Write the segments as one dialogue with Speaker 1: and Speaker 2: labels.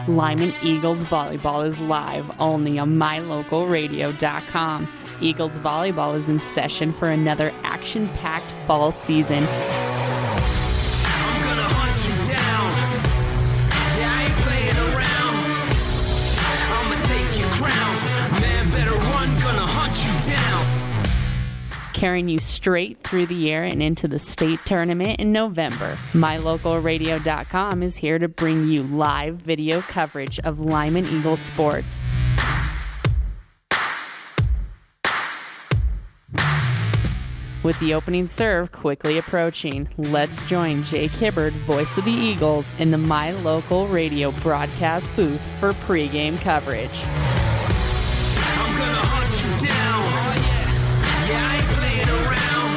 Speaker 1: Lyman Eagles Volleyball is live only on mylocalradio.com. Eagles Volleyball is in session for another action-packed fall season.
Speaker 2: I'm gonna hunt you down. Yeah, I ain't playing around. I'ma take your crown. Man, better run, gonna hunt you down.
Speaker 1: Carrying you straight through the year and into the state tournament in November. MyLocalRadio.com is here to bring you live video coverage of Lyman Eagles sports. With the opening serve quickly approaching, let's join Jake Hibbard, voice of the Eagles, in the My Local Radio broadcast booth for pregame coverage.
Speaker 2: I'm gonna hunt you down. Yeah, I ain't playing around.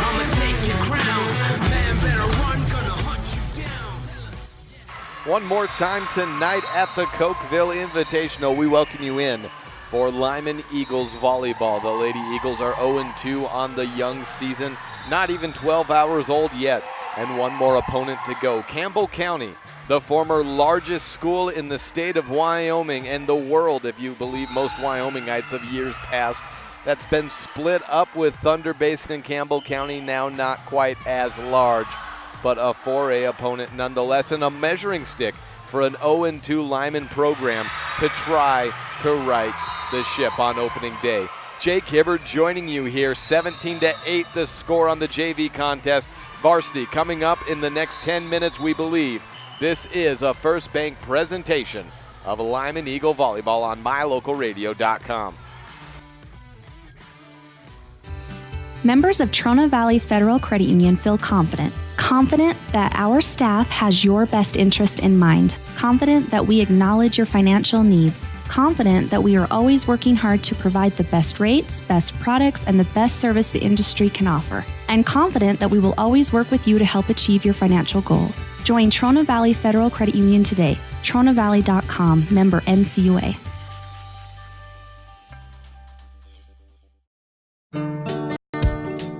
Speaker 2: I'ma take your crown. Man, better run, gonna hunt you down.
Speaker 3: One more time tonight at the Cokeville Invitational, we welcome you in for Lyman Eagles Volleyball. The Lady Eagles are 0-2 on the young season, not even 12 hours old yet, and one more opponent to go. Campbell County, the former largest school in the state of Wyoming and the world, if you believe most Wyomingites of years past, that's been split up with Thunder Basin and Campbell County, now not quite as large, but a 4A opponent nonetheless, and a measuring stick for an 0-2 Lyman program to try to right the ship on opening day. Jake Hibbard joining you here, 17-8 the score on the JV contest. Varsity coming up in the next 10 minutes, we believe. This is a First Bank presentation of Lyman Eagle Volleyball on mylocalradio.com.
Speaker 4: Members of Trona Valley Federal Credit Union feel confident that our staff has your best interest in mind, confident that we acknowledge your financial needs, confident that we are always working hard to provide the best rates, best products, and the best service the industry can offer, and confident that we will always work with you to help achieve your financial goals. Join Trona Valley Federal Credit Union today. TronaValley.com, member NCUA.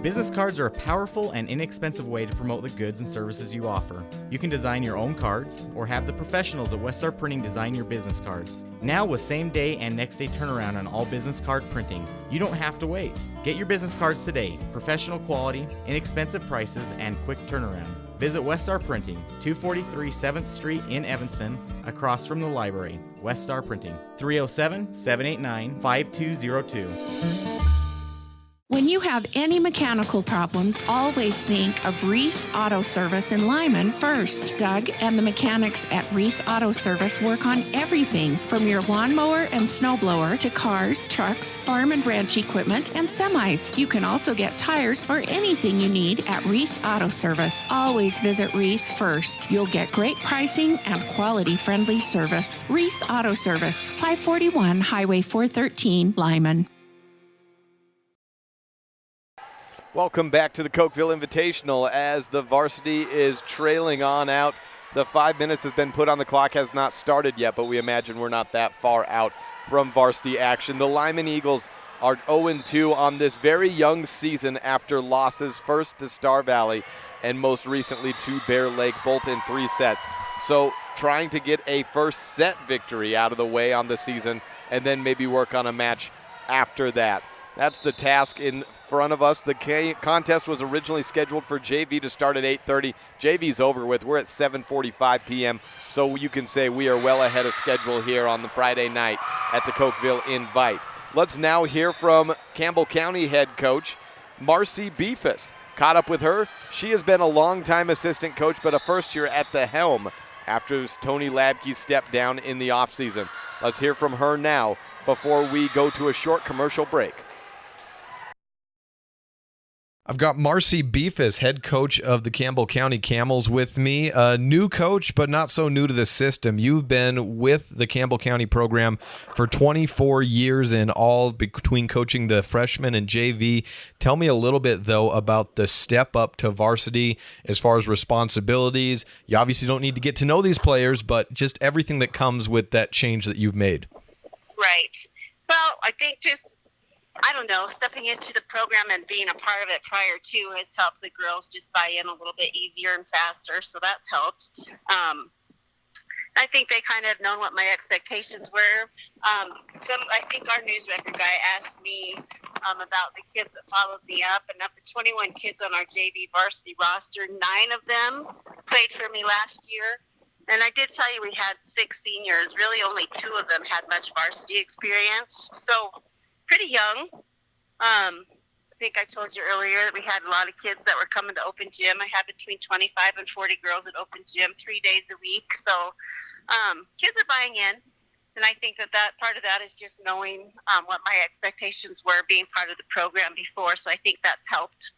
Speaker 5: Business cards are a powerful and inexpensive way to promote the goods and services you offer. You can design your own cards or have the professionals at Weststar Printing design your business cards. Now with same-day and next-day turnaround on all business card printing, you don't have to wait. Get your business cards today. Professional quality, inexpensive prices, and quick turnaround. Visit Weststar Printing, 243 7th Street in Evanston, across from the library. Weststar Printing, 307-789-5202.
Speaker 6: When you have any mechanical problems, always think of Reese Auto Service in Lyman first. Doug and the mechanics at Reese Auto Service work on everything from your lawnmower and snowblower to cars, trucks, farm and ranch equipment, and semis. You can also get tires for anything you need at Reese Auto Service. Always visit Reese first. You'll get great pricing and quality-friendly service. Reese Auto Service, 541 Highway 413, Lyman.
Speaker 3: Welcome back to the Cokeville Invitational as the varsity is trailing on out. The 5 minutes has been put on the clock, has not started yet, but we imagine we're not that far out from varsity action. The Lyman Eagles are 0-2 on this very young season after losses first to Star Valley and most recently to Bear Lake, both in 3 sets. So trying to get a first set victory out of the way on the season and then maybe work on a match after that. That's the task in front of us. The contest was originally scheduled for JV to start at 8:30. JV's over with. We're at 7:45 p.m., so you can say we are well ahead of schedule here on the Friday night at the Cokeville Invite. Let's now hear from Campbell County head coach Marcy Beefus. Caught up with her. She has been a longtime assistant coach, but a first year at the helm after Tony Labke stepped down in the offseason. Let's hear from her now before we go to a short commercial break.
Speaker 7: I've got Marcy Beefus, head coach of the Campbell County Camels, with me. A new coach, but not so new to the system. You've been with the Campbell County program for 24 years in all, between coaching the freshmen and JV. Tell me a little bit, though, about the step up to varsity as far as responsibilities. You obviously don't need to get to know these players, but just everything that comes with that change that you've made.
Speaker 8: Right. Well, I think I don't know, stepping into the program and being a part of it prior to has helped the girls just buy in a little bit easier and faster, so that's helped. I think they kind of known what my expectations were. I think our news record guy asked me about the kids that followed me up, and of the 21 kids on our JV varsity roster, 9 of them played for me last year. And I did tell you we had 6 seniors. Really, only 2 of them had much varsity experience, so pretty young. I think I told you earlier that we had a lot of kids that were coming to open gym. I had between 25 and 40 girls at open gym 3 days a week. So kids are buying in. And I think that part of that is just knowing what my expectations were being part of the program before. So I think that's helped.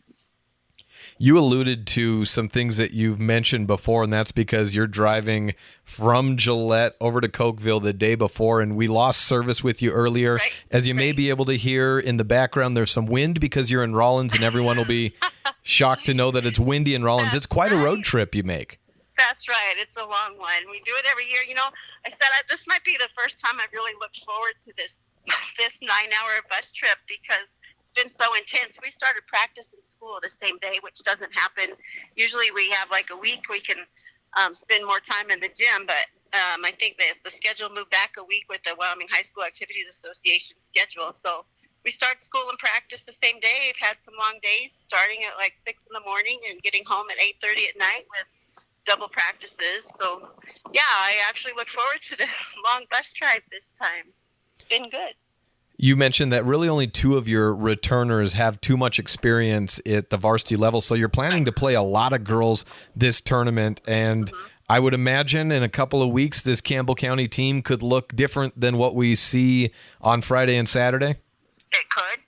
Speaker 7: You alluded to some things that you've mentioned before, and that's because you're driving from Gillette over to Cokeville the day before, and we lost service with you earlier.
Speaker 8: Right.
Speaker 7: As you may be able to hear in the background, there's some wind because you're in Rollins, and everyone will be shocked to know that it's windy in Rollins. It's quite a road trip you make.
Speaker 8: That's right. It's a long one. We do it every year. You know, I said this might be the first time I've really looked forward to this 9-hour bus trip because been so intense. We started practice in school the same day, which doesn't happen. Usually we have like a week we can spend more time in the gym, but I think that the schedule moved back a week with the Wyoming High School Activities Association schedule. So we start school and practice the same day. We've had some long days starting at like 6 in the morning and getting home at 8:30 at night with double practices. So yeah, I actually look forward to this long bus drive this time. It's been good.
Speaker 7: You mentioned that really only 2 of your returners have too much experience at the varsity level, so you're planning to play a lot of girls this tournament, and I would imagine in a couple of weeks this Campbell County team could look different than what we see on Friday and Saturday?
Speaker 8: It could.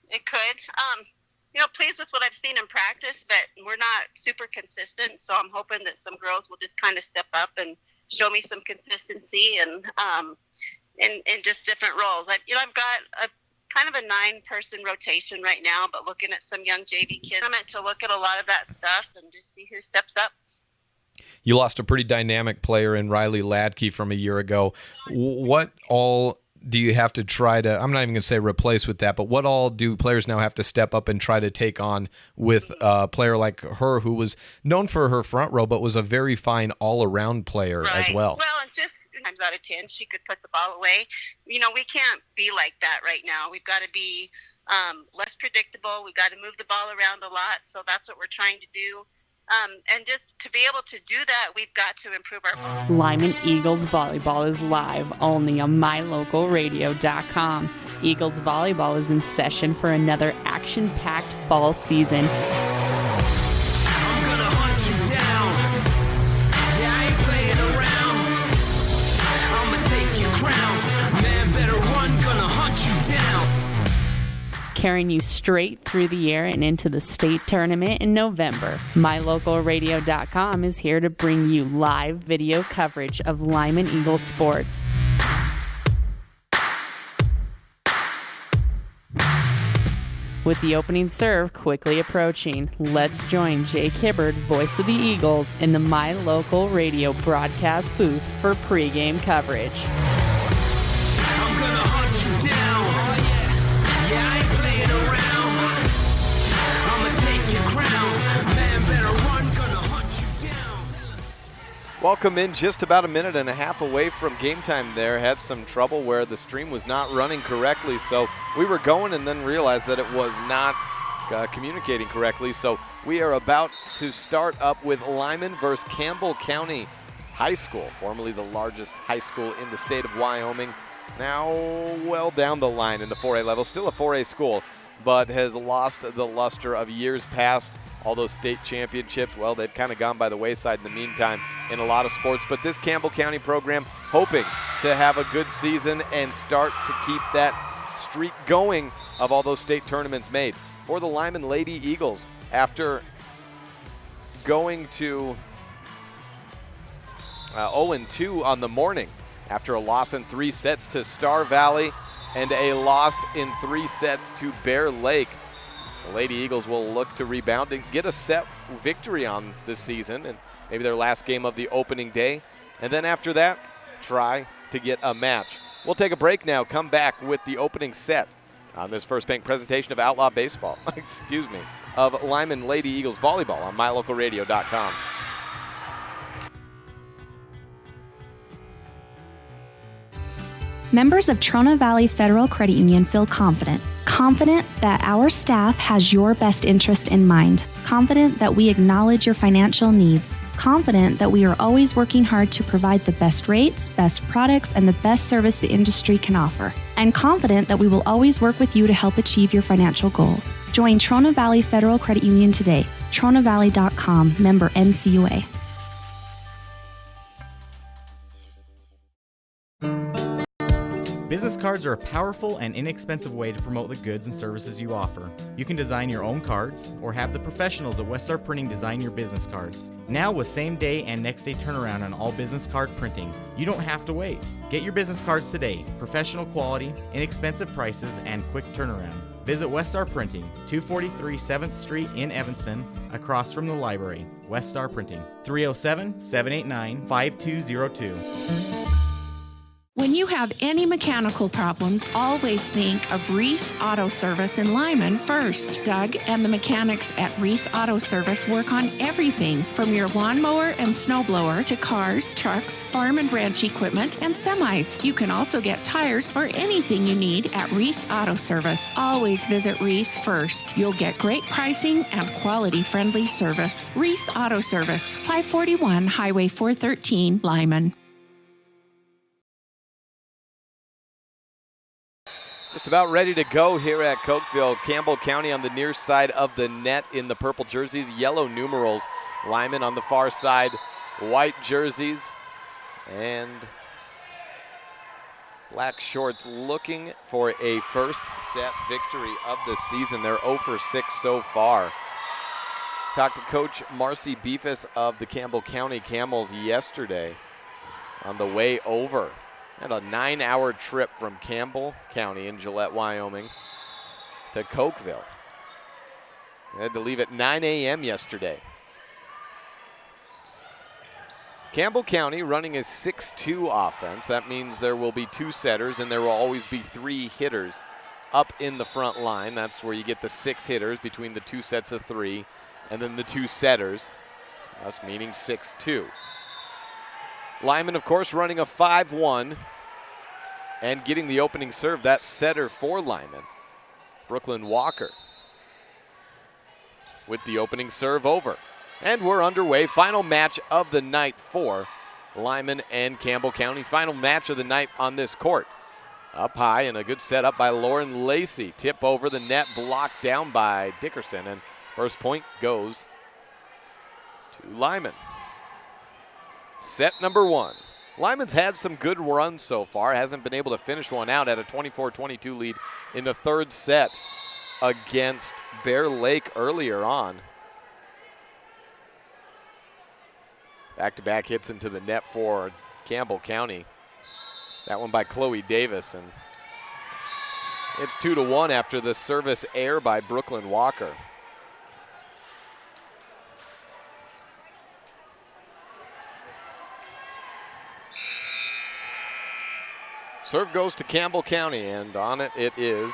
Speaker 8: You know, pleased with what I've seen in practice, but we're not super consistent, so I'm hoping that some girls will just kind of step up and show me some consistency and in just different roles. I've got a kind of a 9-person rotation right now, but looking at some young JV kids, I'm meant to look at a lot of that stuff and just see who steps up.
Speaker 7: You lost a pretty dynamic player in Riley Ladke from a year ago. What all do you have to try to, I'm not even going to say replace with that, but what all do players now have to step up and try to take on with a player like her who was known for her front row, but was a very fine all-around player as well?
Speaker 8: Well, and just times out of 10 she could put the ball away. You know, we can't be like that right now. We've got to be less predictable. We've got to move the ball around a lot, so that's what we're trying to do. And just to be able to do that, we've got to improve our
Speaker 1: Lyman Eagles Volleyball is live only on mylocalradio.com. Eagles Volleyball is in session for another action-packed fall season.
Speaker 2: I'm gonna hunt you down. Yeah, I ain't playing around. I'ma take your crown. Man, better run, gonna hunt you down.
Speaker 1: Carrying you straight through the year and into the state tournament in November. MyLocalRadio.com is here to bring you live video coverage of Lyman Eagles sports. With the opening serve quickly approaching, let's join Jake Hibbard, voice of the Eagles, in the My Local Radio broadcast booth for pregame coverage.
Speaker 2: I'm gonna hunt you down. Yeah, I ain't playing around. I'ma take your crown. Man, better run, gonna hunt you down.
Speaker 3: Welcome in, just about a minute and a half away from game time there. Had some trouble where the stream was not running correctly, so we were going and then realized that it was not communicating correctly. So we are about to start up with Lyman versus Campbell County High School, formerly the largest high school in the state of Wyoming. Now well down the line in the 4A level, still a 4A school, but has lost the luster of years past. All those state championships, well, they've kind of gone by the wayside in the meantime in a lot of sports. But this Campbell County program hoping to have a good season and start to keep that streak going of all those state tournaments made. For the Lyman Lady Eagles, after going to 0-2 on the morning, after a loss in 3 sets to Star Valley and a loss in 3 sets to Bear Lake, the Lady Eagles will look to rebound and get a set victory on this season and maybe their last game of the opening day. And then after that, try to get a match. We'll take a break now, come back with the opening set on this First Bank presentation of Outlaw Baseball, of Lyman Lady Eagles Volleyball on mylocalradio.com.
Speaker 4: Members of Trona Valley Federal Credit Union feel confident that our staff has your best interest in mind, confident that we acknowledge your financial needs, confident that we are always working hard to provide the best rates, best products, and the best service the industry can offer, and confident that we will always work with you to help achieve your financial goals. Join Trona Valley Federal Credit Union today. TronaValley.com, member NCUA.
Speaker 5: Business cards are a powerful and inexpensive way to promote the goods and services you offer. You can design your own cards or have the professionals at Westar Printing design your business cards. Now with same-day and next-day turnaround on all business card printing, you don't have to wait. Get your business cards today. Professional quality, inexpensive prices, and quick turnaround. Visit Westar Printing, 243 7th Street in Evanston, across from the library. Westar Printing, 307-789-5202.
Speaker 6: When you have any mechanical problems, always think of Reese Auto Service in Lyman first. Doug and the mechanics at Reese Auto Service work on everything from your lawnmower and snowblower to cars, trucks, farm and ranch equipment, and semis. You can also get tires for anything you need at Reese Auto Service. Always visit Reese first. You'll get great pricing and quality-friendly service. Reese Auto Service, 541 Highway 413, Lyman.
Speaker 3: Just about ready to go here at Cokeville. Campbell County on the near side of the net in the purple jerseys, yellow numerals. Lyman on the far side, white jerseys and black shorts, looking for a first set victory of the season. They're 0 for 6 so far. Talked to Coach Marcy Beefus of the Campbell County Camels yesterday on the way over. And a 9-hour trip from Campbell County in Gillette, Wyoming to Cokeville. They had to leave at 9 a.m. yesterday. Campbell County running a 6-2 offense. That means there will be 2 setters and there will always be 3 hitters up in the front line. That's where you get the 6 hitters between the 2 sets of 3 and then the 2 setters, thus meaning 6-2. Lyman, of course, running a 5-1 and getting the opening serve. That setter for Lyman, Brooklyn Walker, with the opening serve over. And we're underway. Final match of the night for Lyman and Campbell County. Final match of the night on this court. Up high and a good setup by Lauren Lacey. Tip over the net, blocked down by Dickerson. And first point goes to Lyman. Set number 1. Lyman's had some good runs so far. Hasn't been able to finish one out at a 24-22 lead in the 3rd set against Bear Lake earlier on. Back-to-back hits into the net for Campbell County. That one by Chloe Davis. And it's 2-1 after the service error by Brooklyn Walker. Serve goes to Campbell County, and on it is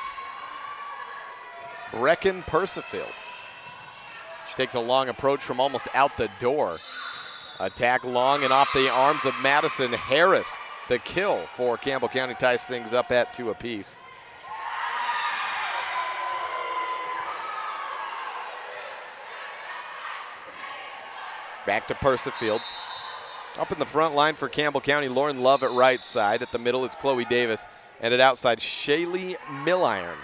Speaker 3: Brecken Persifield. She takes a long approach from almost out the door. Attack long and off the arms of Madison Harris. The kill for Campbell County ties things up at 2 apiece. Back to Persifield. Up in the front line for Campbell County, Lauren Love at right side. At the middle, it's Chloe Davis. And at outside, Shaylee Milliron.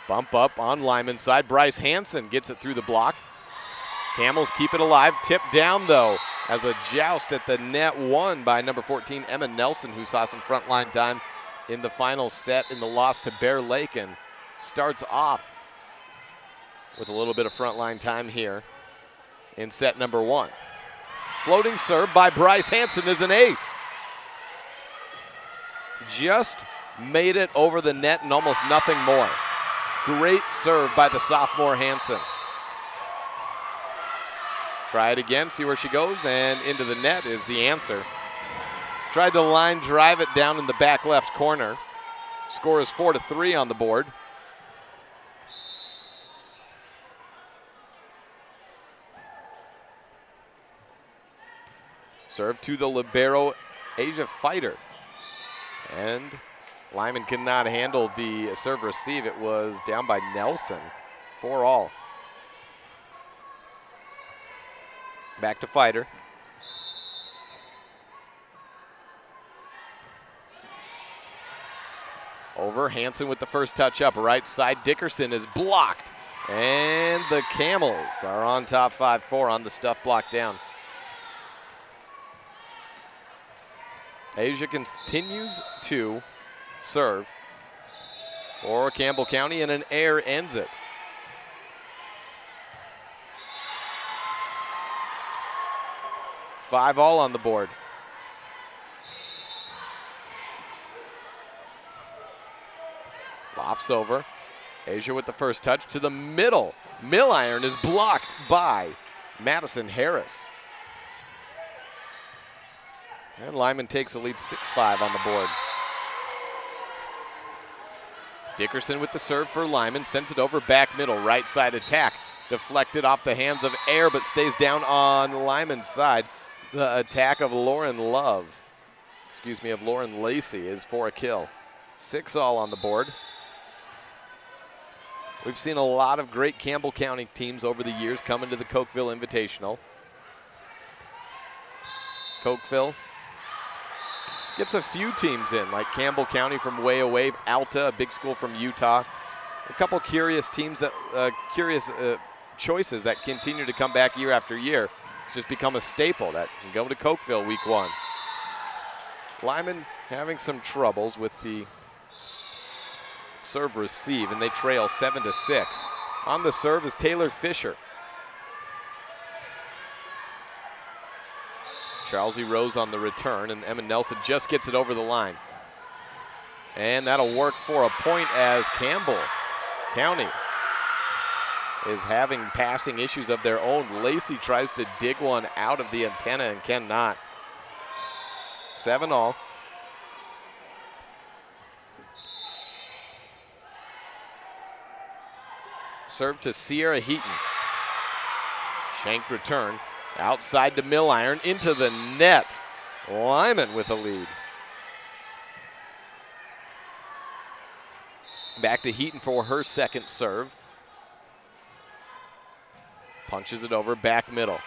Speaker 3: Bump up on Lyman's side. Bryce Hansen gets it through the block. Camels keep it alive. Tip down, though, as a joust at the net won by number 14, Emma Nelson, who saw some frontline time in the final set in the loss to Bear Lake, and starts off with a little bit of frontline time here in set number 1. Floating serve by Bryce Hansen is an ace. Just made it over the net and almost nothing more. Great serve by the sophomore Hansen. Try it again, see where she goes, and into the net is the answer. Tried to line drive it down in the back left corner. Score is 4-3 on the board. Serve to the libero, Asia Fighter. And Lyman cannot handle the serve receive. It was down by Nelson, 4-all. Back to Fighter. Over, Hansen with the first touch up. Right side, Dickerson is blocked. And the Camels are on top 5-4 on the stuff block down. Asia continues to serve for Campbell County, and an error ends it. Five all on the board. Lofts over. Asia with the first touch to the middle. Milliron is blocked by Madison Harris. And Lyman takes the lead 6-5 on the board. Dickerson with the serve for Lyman, sends it over back middle, right side attack. Deflected off the hands of Air, but stays down on Lyman's side. The attack of Lauren Lacey is for a kill. 6-all on the board. We've seen a lot of great Campbell County teams over the years come into the Cokeville Invitational. Cokeville gets a few teams in, like Campbell County from way away, Alta, a big school from Utah. A couple curious teams that, choices that continue to come back year after year. It's just become a staple that can go to Cokeville week 1. Lyman having some troubles with the serve receive, and they trail 7-6. On the serve is Taylor Fisher. Charles E. Rose on the return, and Emma Nelson just gets it over the line. And that'll work for a point as Campbell County is having passing issues of their own. Lacey tries to dig one out of the antenna and cannot. 7-all. Serve to Sierra Heaton. Shanked return. Outside to Milliron, into the net. Lyman with a lead. Back to Heaton for her second serve. Punches it over, back middle.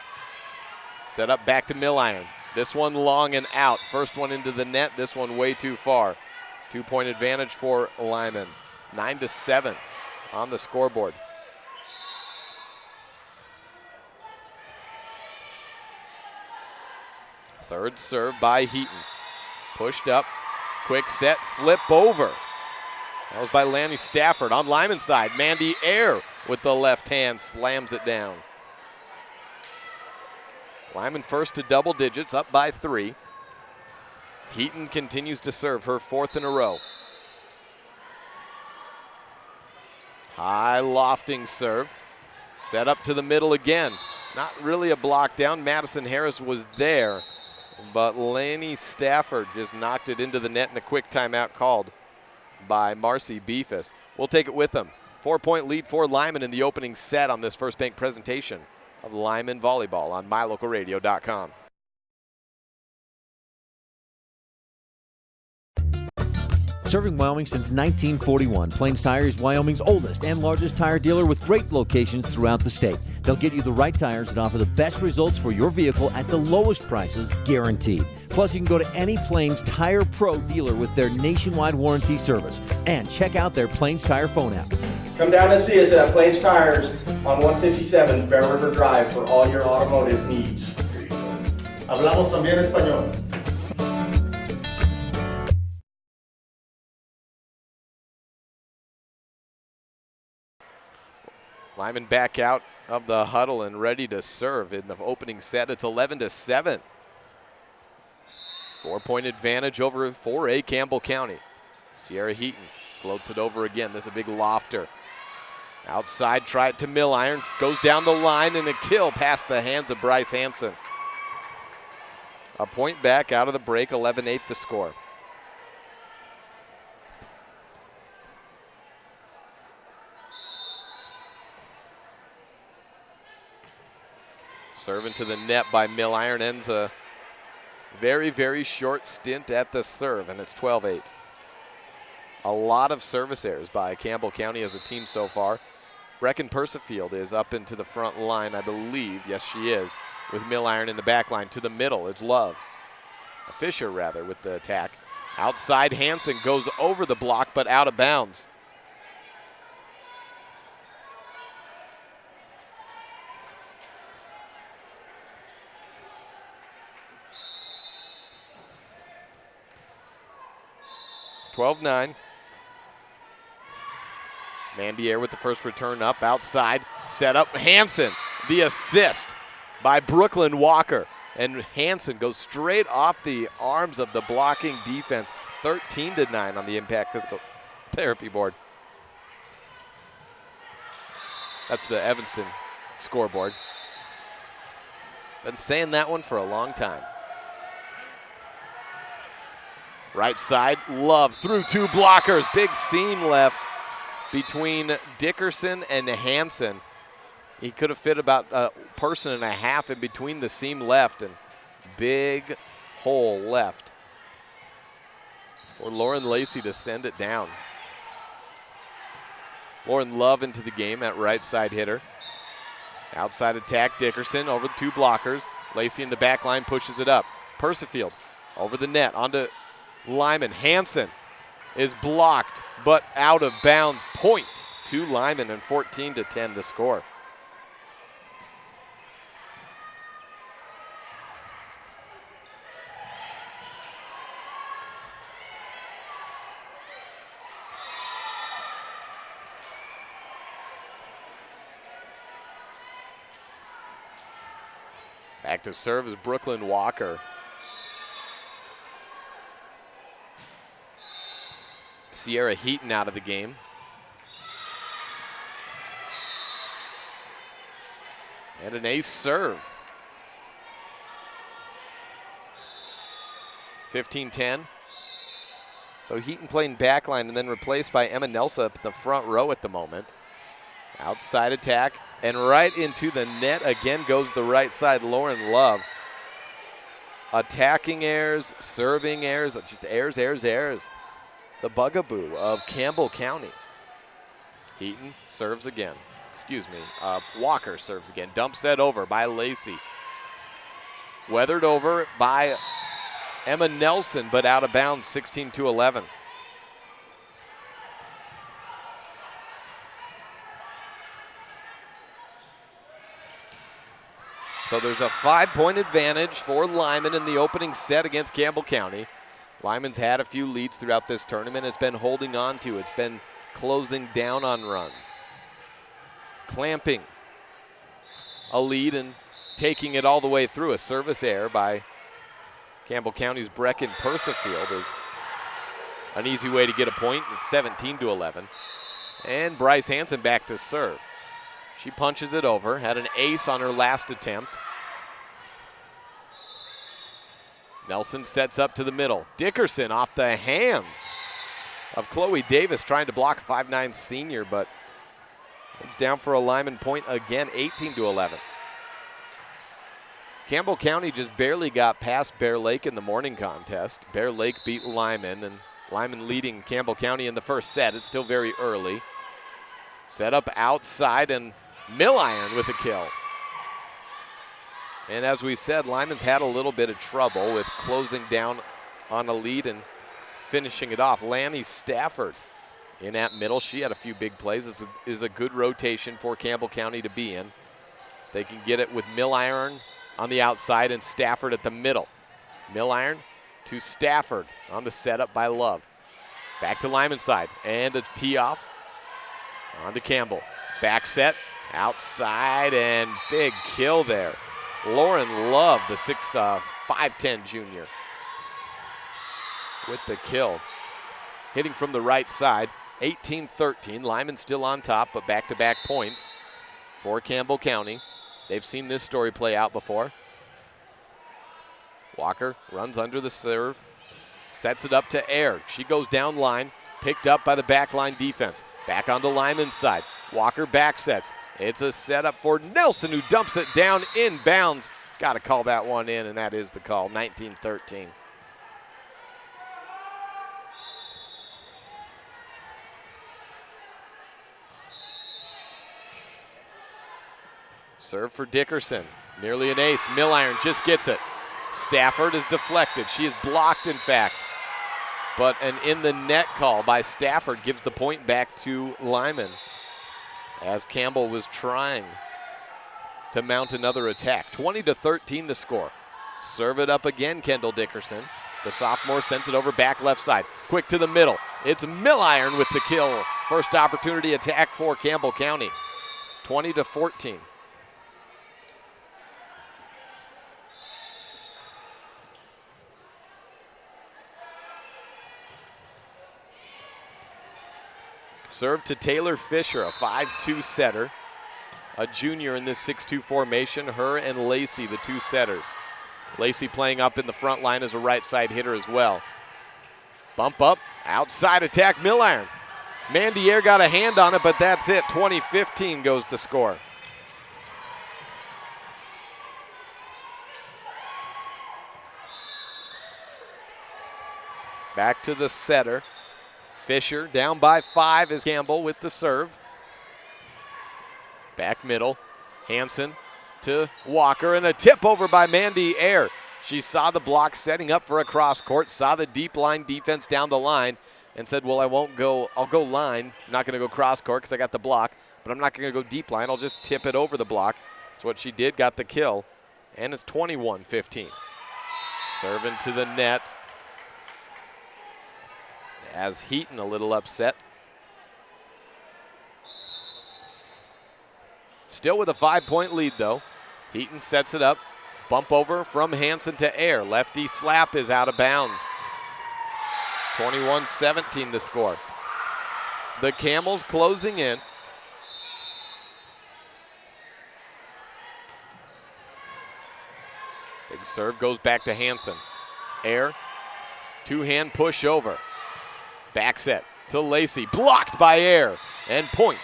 Speaker 3: Set up back to Milliron. This one long and out. First one into the net, this one way too far. 2-point advantage for Lyman. 9-7 on the scoreboard. Third serve by Heaton. Pushed up, quick set, flip over. That was by Lanny Stafford. On Lyman's side, Mandy Air with the left hand slams it down. Lyman first to double digits, up by 3. Heaton continues to serve her 4th in a row. High lofting serve. Set up to the middle again. Not really a block down. Madison Harris was there, but Lanny Stafford just knocked it into the net in a quick timeout called by Marcy Beefus. We'll take it with them. 4-point lead for Lyman in the opening set on this First Bank presentation of Lyman Volleyball on mylocalradio.com.
Speaker 9: Serving Wyoming since 1941, Plains Tire is Wyoming's oldest and largest tire dealer with great locations throughout the state. They'll get you the right tires and offer the best results for your vehicle at the lowest prices, guaranteed. Plus, you can go to any Plains Tire Pro dealer with their nationwide warranty service. And check out their Plains Tire phone app.
Speaker 10: Come down and see us at Plains Tires on 157 Bear River Drive for all your automotive needs. Hablamos también español.
Speaker 3: Lyman back out of the huddle and ready to serve in the opening set. It's 11-7. 4-point advantage over 4A Campbell County. Sierra Heaton floats it over again. There's a big lofter. Outside, try it to Milliron. Goes down the line and a kill past the hands of Bryce Hansen. A point back out of the break, 11-8 the score. Serving to the net by Milliron ends a very, very short stint at the serve, and it's 12-8. A lot of service errors by Campbell County as a team so far. Brecken Persifield is up into the front line, I believe. Yes, she is, with Milliron in the back line. To the middle, it's Love. Fisher, rather, with the attack. Outside, Hansen goes over the block, but out of bounds. (12-9). Mandier with the first return up, outside, set up, Hansen, the assist by Brooklyn Walker. And Hansen goes straight off the arms of the blocking defense, 13-9 on the Impact Physical Therapy board. That's the Evanston scoreboard. Been saying that one for a long time. Right side, Love through 2 blockers. Big seam left between Dickerson and Hansen. He could have fit about a person and a half in between the seam left, and big hole left for Lauren Lacey to send it down. Lauren Love into the game at right side hitter. Outside attack, Dickerson over the 2 blockers. Lacey in the back line pushes it up. Persifield over the net onto Lyman. Hansen is blocked, but out of bounds. Point to Lyman, and 14-10 the score. Back to serve is Brooklyn Walker. Sierra Heaton out of the game. And an ace serve. 15-10. So Heaton playing backline and then replaced by Emma Nelson up in the front row at the moment. Outside attack, and right into the net again goes the right side, Lauren Love. Attacking errors, serving errors, just errors. The bugaboo of Campbell County. Heaton serves again. Walker serves again. Dumps that over by Lacey. Weathered over by Emma Nelson, but out of bounds, 16-11. So there's a 5-point advantage for Lyman in the opening set against Campbell County. Lyman's had a few leads throughout this tournament. It's been holding on to. It's been closing down on runs. Clamping a lead and taking it all the way through. A service error by Campbell County's Brecken Persifield is an easy way to get a point. It's 17-11. And Bryce Hansen back to serve. She punches it over, had an ace on her last attempt. Nelson sets up to the middle. Dickerson off the hands of Chloe Davis, trying to block 5'9" senior, but it's down for a Lyman point again, 18-11. Campbell County just barely got past Bear Lake in the morning contest. Bear Lake beat Lyman, and Lyman leading Campbell County in the first set. It's still very early. Set up outside, and Milliron with a kill. And as we said, Lyman's had a little bit of trouble with closing down on a lead and finishing it off. Lanny Stafford in at middle. She had a few big plays. This is a good rotation for Campbell County to be in. They can get it with Milliron on the outside and Stafford at the middle. Milliron to Stafford on the setup by Love. Back to Lyman's side, and a tee off on to Campbell. Back set, outside, and big kill there. Lauren Love, the 5'10" junior, with the kill. Hitting from the right side, 18-13. Lyman still on top, but back-to-back points for Campbell County. They've seen this story play out before. Walker runs under the serve, sets it up to Air. She goes down line, picked up by the backline defense. Back onto Lyman's side. Walker back sets. It's a setup for Nelson, who dumps it down inbounds. Got to call that one in, and that is the call, 19-13. Serve for Dickerson. Nearly an ace. Milliron just gets it. Stafford is deflected. She is blocked, in fact. But an in the net call by Stafford gives the point back to Lyman, as Campbell was trying to mount another attack. 20-13 the score. Serve it up again, Kendall Dickerson. The sophomore sends it over back left side. Quick to the middle. It's Milliron with the kill. First opportunity attack for Campbell County. 20-14. Serve to Taylor Fisher, a 5'2 setter. A junior in this 6'2 formation. Her and Lacey, the two setters. Lacey playing up in the front line as a right side hitter as well. Bump up, outside attack, Milliron. Mandier got a hand on it, but that's it. 20-15 goes the score. Back to the setter. Fisher down by 5 is Campbell with the serve. Back middle, Hanson to Walker, and a tip over by Mandy Ayer. She saw the block setting up for a cross court, saw the deep line defense down the line, and said, well, I'll go line. I'm not going to go cross court because I got the block, but I'm not going to go deep line. I'll just tip it over the block. That's what she did, got the kill, and it's 21-15. Serving to the net. As Heaton a little upset. Still with a 5-point lead though. Heaton sets it up. Bump over from Hanson to Ayer. Lefty slap is out of bounds. 21-17 the score. The Camels closing in. Big serve goes back to Hanson. Ayer, two-hand push over. Back set to Lacey, blocked by Ayer, and point.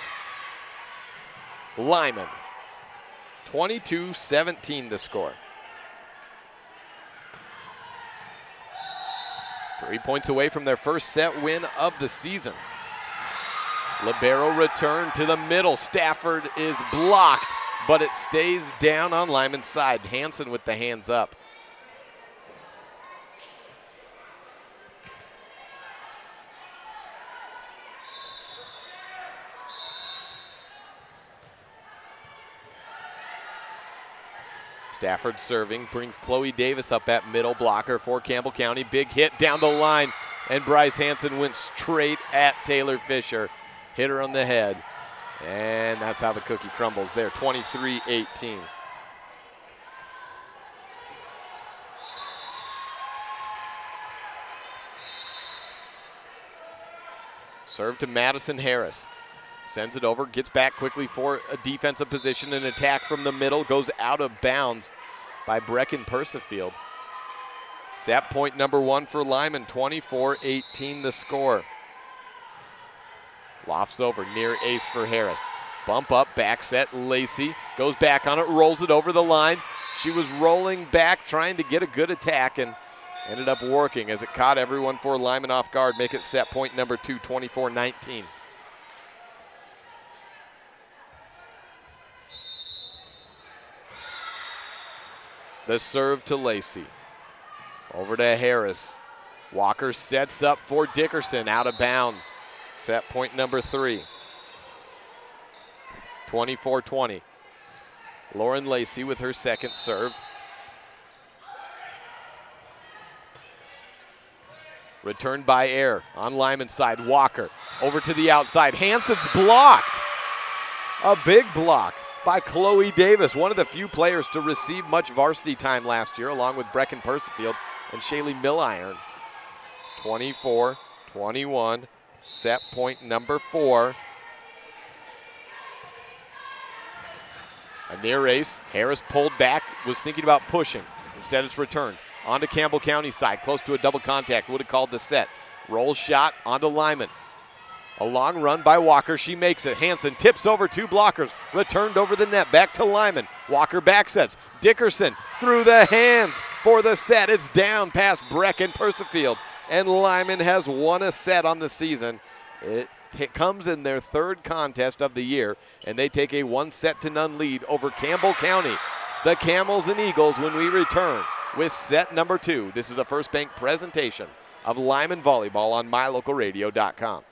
Speaker 3: Lyman. 22-17 the score. 3 points away from their first set win of the season. Libero return to the middle. Stafford is blocked, but it stays down on Lyman's side. Hanson with the hands up. Stafford serving, brings Chloe Davis up at middle, blocker for Campbell County. Big hit down the line, and Bryce Hanson went straight at Taylor Fisher. Hit her on the head, and that's how the cookie crumbles there, 23-18. Serve to Madison Harris. Sends it over, gets back quickly for a defensive position. An attack from the middle goes out of bounds by Brecken Persifield. Set point number 1 for Lyman, 24-18 the score. Lofts over, near ace for Harris. Bump up, back set, Lacey goes back on it, rolls it over the line. She was rolling back, trying to get a good attack, and ended up working as it caught everyone for Lyman off guard. Make it set point number 2, 24-19. The serve to Lacey. Over to Harris. Walker sets up for Dickerson, out of bounds. Set point number 3. 24-20. Lauren Lacey with her second serve. Returned by Ayer on Lyman's side. Walker over to the outside. Hanson's blocked. A big block by Chloe Davis, one of the few players to receive much varsity time last year, along with Brecken Persifield and Shaylee Milliron. 24-21, set point number 4. A near ace. Harris pulled back, was thinking about pushing. Instead, it's returned. On to Campbell County side, close to a double contact, would have called the set. Roll shot onto Lyman. A long run by Walker, she makes it. Hanson tips over 2 blockers, returned over the net, back to Lyman. Walker back sets. Dickerson through the hands for the set. It's down past Brecken Persifield, and Lyman has won a set on the season. It comes in their third contest of the year, and they take a 1-0 lead over Campbell County. The Camels and Eagles when we return with set number 2. This is a First Bank presentation of Lyman Volleyball on mylocalradio.com.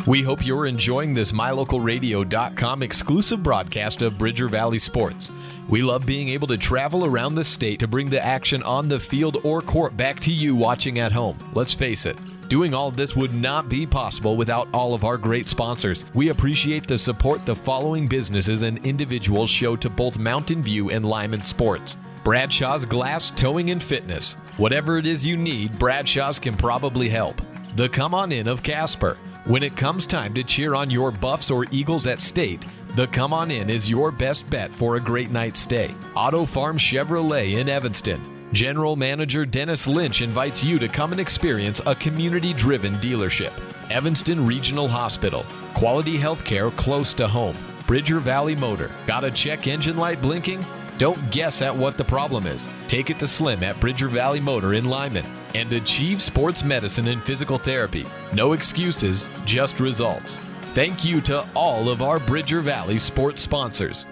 Speaker 7: We hope you're enjoying this mylocalradio.com exclusive broadcast of Bridger Valley Sports. We love being able to travel around the state to bring the action on the field or court back to you watching at home. Let's face it, doing all of this would not be possible without all of our great sponsors. We appreciate the support the following businesses and individuals show to both Mountain View and Lyman Sports. Bradshaw's Glass Towing and Fitness. Whatever it is you need, Bradshaw's can probably help. The Come On In of Casper. When it comes time to cheer on your Buffs or Eagles at state, the Come On In is your best bet for a great night's stay. Auto Farm Chevrolet in Evanston. General Manager Dennis Lynch invites you to come and experience a community-driven dealership. Evanston Regional Hospital. Quality health care close to home. Bridger Valley Motor. Got a check engine light blinking? Don't guess at what the problem is. Take it to Slim at Bridger Valley Motor in Lyman. And Achieve Sports Medicine and Physical Therapy. No excuses, just results. Thank you to all of our Bridger Valley sports sponsors.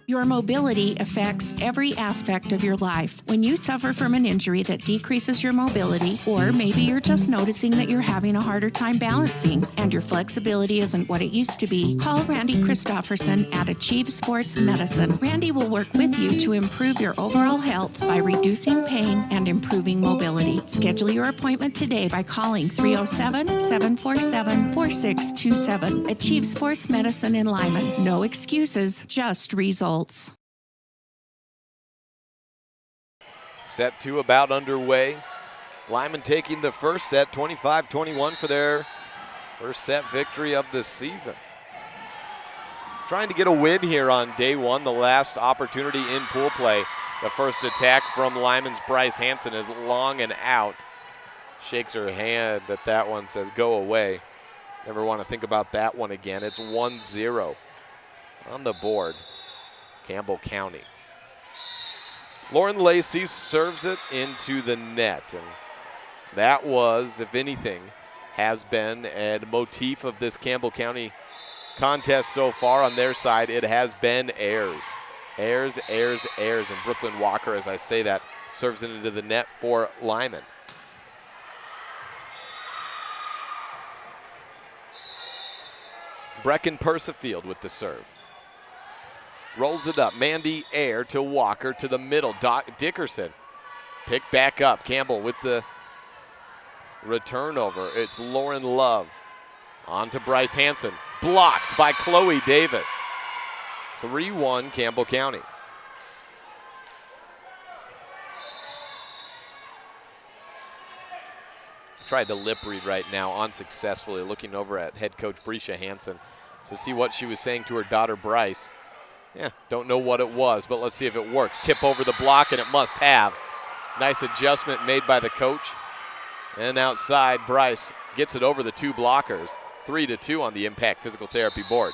Speaker 6: Your mobility affects every aspect of your life. When you suffer from an injury that decreases your mobility, or maybe you're just noticing that you're having a harder time balancing and your flexibility isn't what it used to be, call Randy Christofferson at Achieve Sports Medicine. Randy will work with you to improve your overall health by reducing pain and improving mobility. Schedule your appointment today by calling 307-747-4627. Achieve Sports Medicine in Lyman. No excuses, just results.
Speaker 3: Set 2 about underway. Lyman taking the first set, 25-21 for their first set victory of the season. Trying to get a win here on day 1, the last opportunity in pool play. The first attack from Lyman's Bryce Hansen is long and out. Shakes her hand at that one, says go away. Never want to think about that one again. It's 1-0 on the board. Campbell County. Lauren Lacey serves it into the net, and that was, if anything, has been a motif of this Campbell County contest so far on their side. It has been errors. Errors, errors, errors, and Brooklyn Walker, as I say that, serves it into the net for Lyman. Brecken Persifield with the serve. Rolls it up. Mandy Air to Walker to the middle. Dickerson picked back up. Campbell with the return over. It's Lauren Love. On to Bryce Hansen. Blocked by Chloe Davis. 3-1 Campbell County. Tried to lip read right now unsuccessfully, looking over at head coach Brescia Hansen to see what she was saying to her daughter Bryce. Yeah, don't know what it was, but let's see if it works. Tip over the block, and it must have. Nice adjustment made by the coach. And outside, Bryce gets it over the 2 blockers. 3-2 on the Impact Physical Therapy board.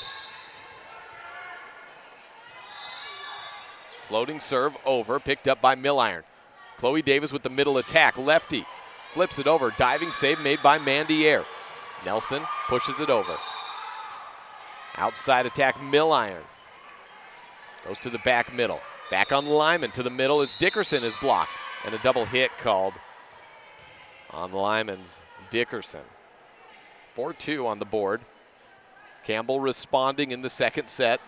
Speaker 3: Floating serve over, picked up by Milliron. Chloe Davis with the middle attack. Lefty flips it over. Diving save made by Mandy Air. Nelson pushes it over. Outside attack, Milliron. Goes to the back middle. Back on Lyman to the middle as Dickerson is blocked. And a double hit called on Lyman's Dickerson. 4-2 on the board. Campbell responding in the second set.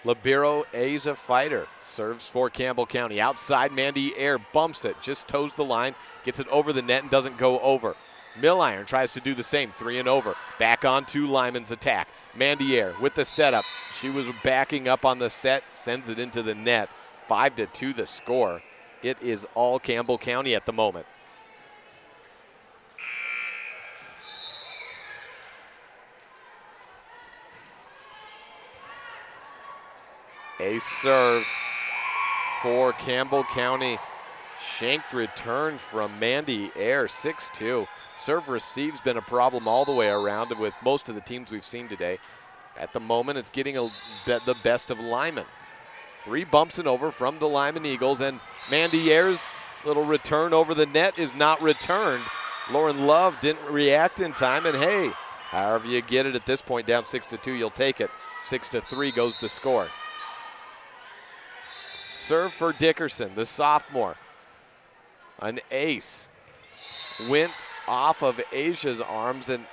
Speaker 3: Libero Aza Fighter serves for Campbell County. Outside, Mandy Air bumps it, just toes the line, gets it over the net and doesn't go over. Milliron tries to do the same, 3 and over. Back on to Lyman's attack. Mandy Air with the setup. She was backing up on the set, sends it into the net. 5-2 the score. It is all Campbell County at the moment. A serve for Campbell County. Shanked return from Mandy Ayer, 6-2. Serve receive's been a problem all the way around with most of the teams we've seen today. At the moment, it's getting the best of Lyman. 3 bumps and over from the Lyman Eagles, and Mandy Ayer's little return over the net is not returned. Lauren Love didn't react in time, and hey, however you get it at this point, down 6-2, you'll take it. 6-3 goes the score. Serve for Dickerson, the sophomore. An ace. Went off of Asia's arms and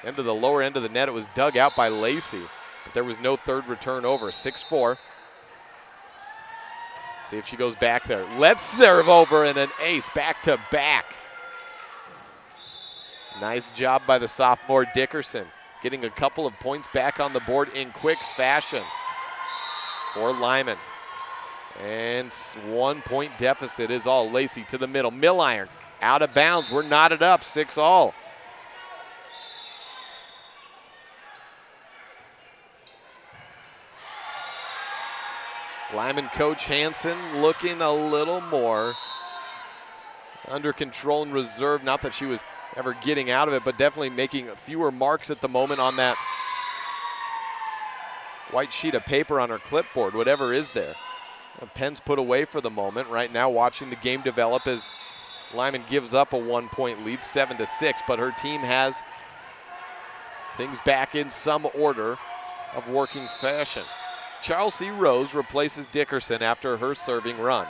Speaker 3: into the lower end of the net. It was dug out by Lacey, but there was no third return over. 6-4. See if she goes back there. Let's serve over and an ace back to back. Nice job by the sophomore Dickerson, getting a couple of points back on the board in quick fashion for Lyman. And 1 point deficit is all. Lacey to the middle. Milliron out of bounds. We're knotted up, 6-all. Lyman coach Hansen looking a little more under control and reserve. Not that she was ever getting out of it, but definitely making fewer marks at the moment on that white sheet of paper on her clipboard, whatever is there. Pen's put away for the moment. Right now watching the game develop as Lyman gives up a 1 point lead, 7-6, but her team has things back in some order of working fashion. Charles C. Rose replaces Dickerson after her serving run.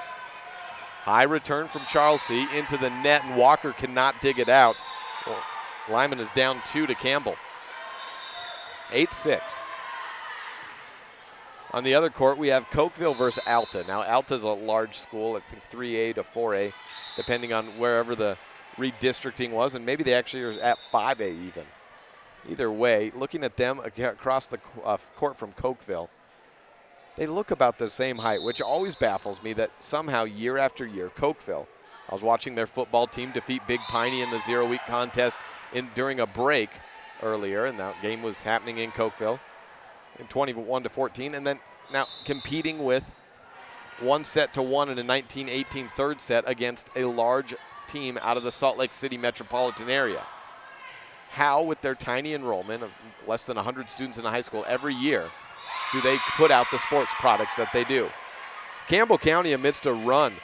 Speaker 3: High return from Charles C. into the net, and Walker cannot dig it out. Well, Lyman is down 2 to Campbell. 8-6. On the other court, we have Cokeville versus Alta. Now, Alta's a large school, I think 3A to 4A, depending on wherever the redistricting was, and maybe they actually are at 5A even. Either way, looking at them across the court from Cokeville, they look about the same height, which always baffles me that somehow year after year, Cokeville, I was watching their football team defeat Big Piney in the 0-week contest during a break earlier, and that game was happening in Cokeville. In 21-14, and then now competing with 1-1 in a 19-18 third set against a large team out of the Salt Lake City metropolitan area. How, with their tiny enrollment of less than 100 students in a high school every year, do they put out the sports products that they do? Campbell County amidst a run,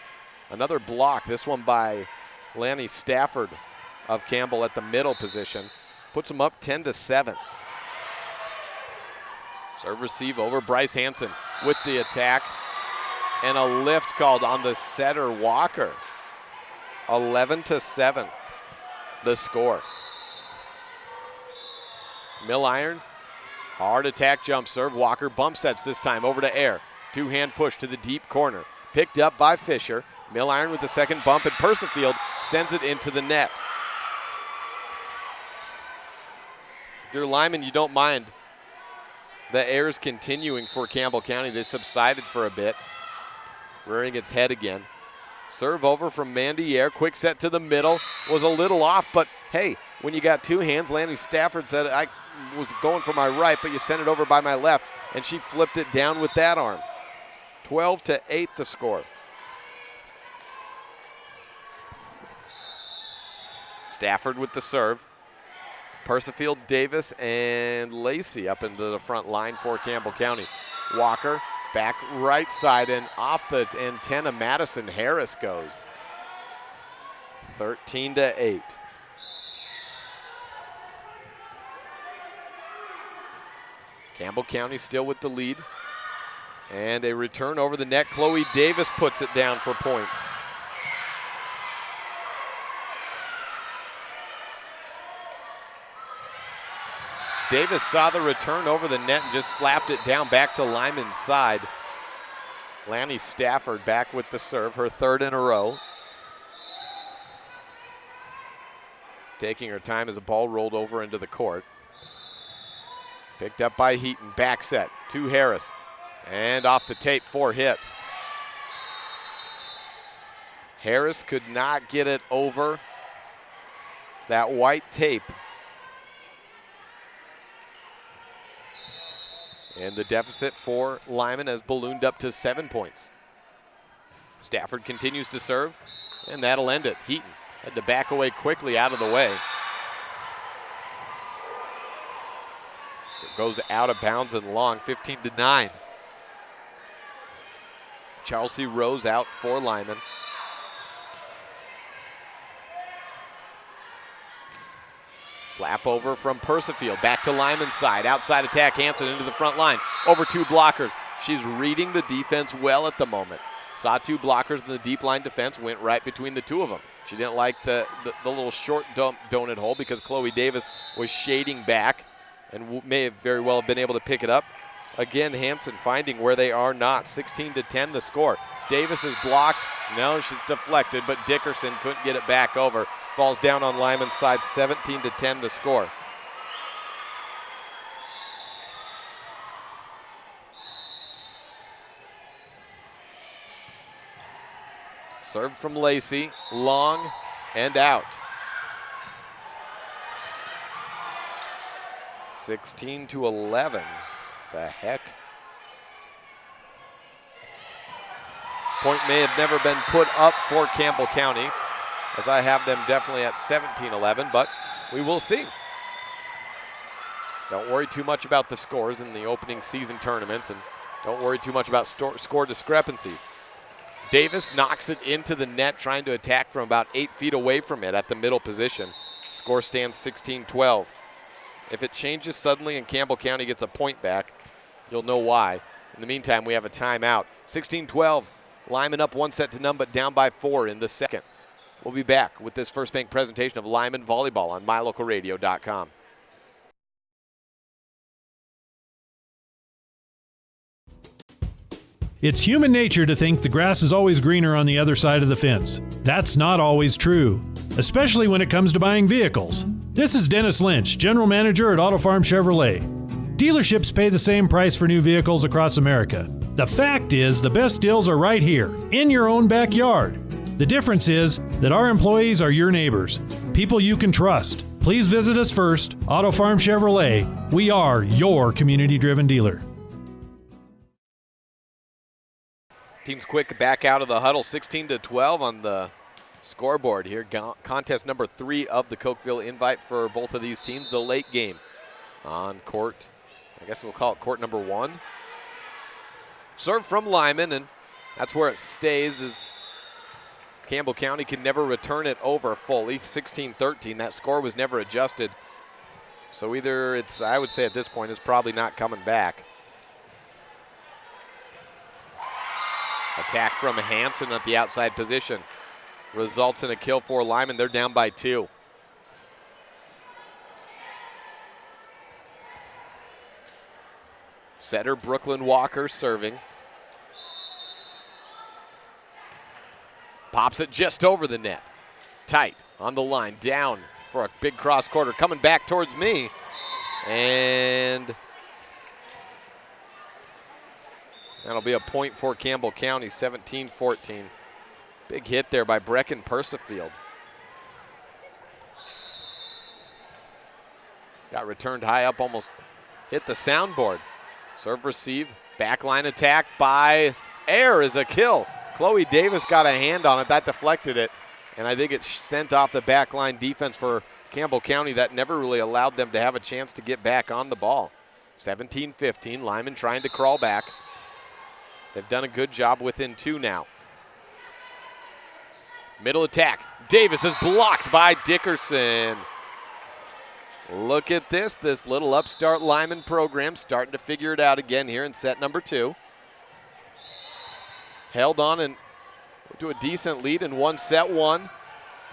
Speaker 3: another block, this one by Lanny Stafford of Campbell at the middle position, puts them up 10-7. Serve receive over Bryce Hansen with the attack, and a lift called on the setter Walker. 11-7, the score. Milliron, hard attack jump serve. Walker bump sets this time over to Ayer. Two-hand push to the deep corner. Picked up by Fisher. Milliron with the second bump, and Persifield sends it into the net. If you're Lyman, you don't mind the airs continuing for Campbell County. They subsided for a bit, rearing its head again. Serve over from Mandy Ayer. Quick set to the middle. Was a little off, but hey, when you got two hands, Lanny Stafford said, I was going for my right, but you sent it over by my left, and she flipped it down with that arm. 12-8 the score. Stafford with the serve. Persifield, Davis, and Lacey up into the front line for Campbell County. Walker back right side, and off the antenna, Madison Harris goes. 13-8. Campbell County still with the lead. And a return over the net. Chloe Davis puts it down for point. Davis saw the return over the net and just slapped it down back to Lyman's side. Lanny Stafford back with the serve, her third in a row. Taking her time as the ball rolled over into the court. Picked up by Heaton, back set to Harris. And off the tape, 4 hits. Harris could not get it over that white tape. And the deficit for Lyman has ballooned up to 7 points. Stafford continues to serve, and that'll end it. Heaton had to back away quickly out of the way. So it goes out of bounds and long, 15-9. Chelsea Rose out for Lyman. Slap over from Persifield, back to Lyman's side. Outside attack, Hansen into the front line. Over 2 blockers. She's reading the defense well at the moment. Saw 2 blockers in the deep line defense, went right between the 2 of them. She didn't like the little short donut hole because Chloe Davis was shading back and may have very well been able to pick it up. Again, Hansen finding where they are not. 16-10 the score. Davis is blocked. No, she's deflected, but Dickerson couldn't get it back over. Falls down on Lyman's side, 17-10 the score. Served from Lacey, long and out. 16-11. The heck? Point may have never been put up for Campbell County, as I have them definitely at 17-11, but we will see. Don't worry too much about the scores in the opening season tournaments, and don't worry too much about score discrepancies. Davis knocks it into the net, trying to attack from about 8 feet away from it at the middle position. Score stands 16-12. If it changes suddenly and Campbell County gets a point back, you'll know why. In the meantime, we have a timeout. 16-12, Lyman up 1 set to none, but down by 4 in the second. We'll be back with this First Bank presentation of Lyman Volleyball on mylocalradio.com.
Speaker 11: It's human nature to think the grass is always greener on the other side of the fence. That's not always true, especially when it comes to buying vehicles. This is Dennis Lynch, General Manager at Auto Farm Chevrolet. Dealerships pay the same price for new vehicles across America. The fact is, the best deals are right here, in your own backyard. The difference is that our employees are your neighbors, people you can trust. Please visit us first, Auto Farm Chevrolet. We are your community-driven dealer.
Speaker 3: Teams quick back out of the huddle, 16-12 on the scoreboard here. Contest number 3 of the Cokeville invite for both of these teams. The late game on court, I guess we'll call it court number 1. Serve from Lyman, and that's where it stays, as Campbell County can never return it over fully. 16-13, that score was never adjusted. So either it's, I would say at this point, it's probably not coming back. Attack from Hansen at the outside position results in a kill for Lyman. They're down by 2. Setter Brooklyn Walker serving. Pops it just over the net. Tight on the line, down for a big cross quarter. Coming back towards me. And that'll be a point for Campbell County, 17-14. Big hit there by Brecken Persifield. Got returned high up, almost hit the soundboard. Serve, receive, backline attack by Air is a kill. Chloe Davis got a hand on it, that deflected it, and I think it sent off the backline defense for Campbell County. That never really allowed them to have a chance to get back on the ball. 17-15, Lyman trying to crawl back. They've done a good job within 2 now. Middle attack. Davis is blocked by Dickerson. Look at this little upstart Lyman program starting to figure it out again here in set number 2. Held on and to a decent lead in set 1.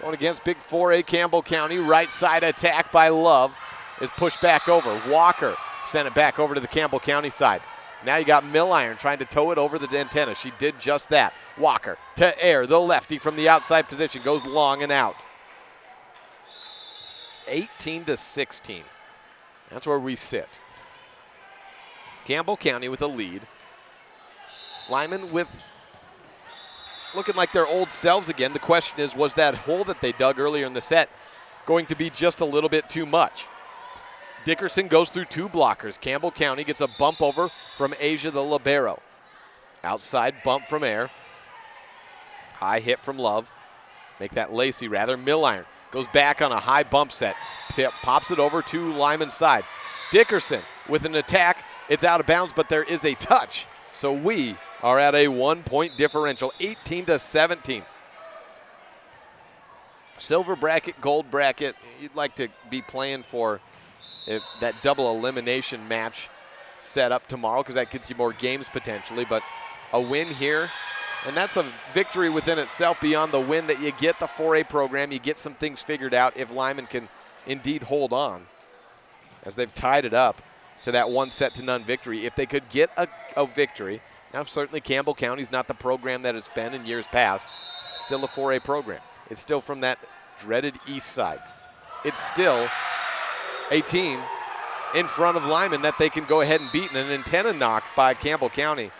Speaker 3: Going against big 4A Campbell County. Right side attack by Love is pushed back over. Walker sent it back over to the Campbell County side. Now you got Milliron trying to tow it over the antenna. She did just that. Walker to Air, the lefty from the outside position, goes long and out. 18-16. That's where we sit. Campbell County with a lead. Lyman with looking like their old selves again. The question is, was that hole that they dug earlier in the set going to be just a little bit too much? Dickerson goes through 2 blockers. Campbell County gets a bump over from Asia the libero. Outside bump from Air. High hit from Love. Make that Lacey rather. Milliron goes back on a high bump set. Pops it over to Lyman's side. Dickerson with an attack. It's out of bounds, but there is a touch. So we are at a 1-point differential, 18-17. Silver bracket, gold bracket. You'd like to be playing for that double elimination match set up tomorrow because that gets you more games potentially. But a win here, and that's a victory within itself beyond the win that you get the 4A program. You get some things figured out if Lyman can indeed hold on, as they've tied it up to that 1-0 victory. If they could get a victory, now certainly Campbell County's not the program that it's been in years past. It's still a 4A program. It's still from that dreaded east side. It's still a team in front of Lyman that they can go ahead and beat. And an antenna knock by Campbell County.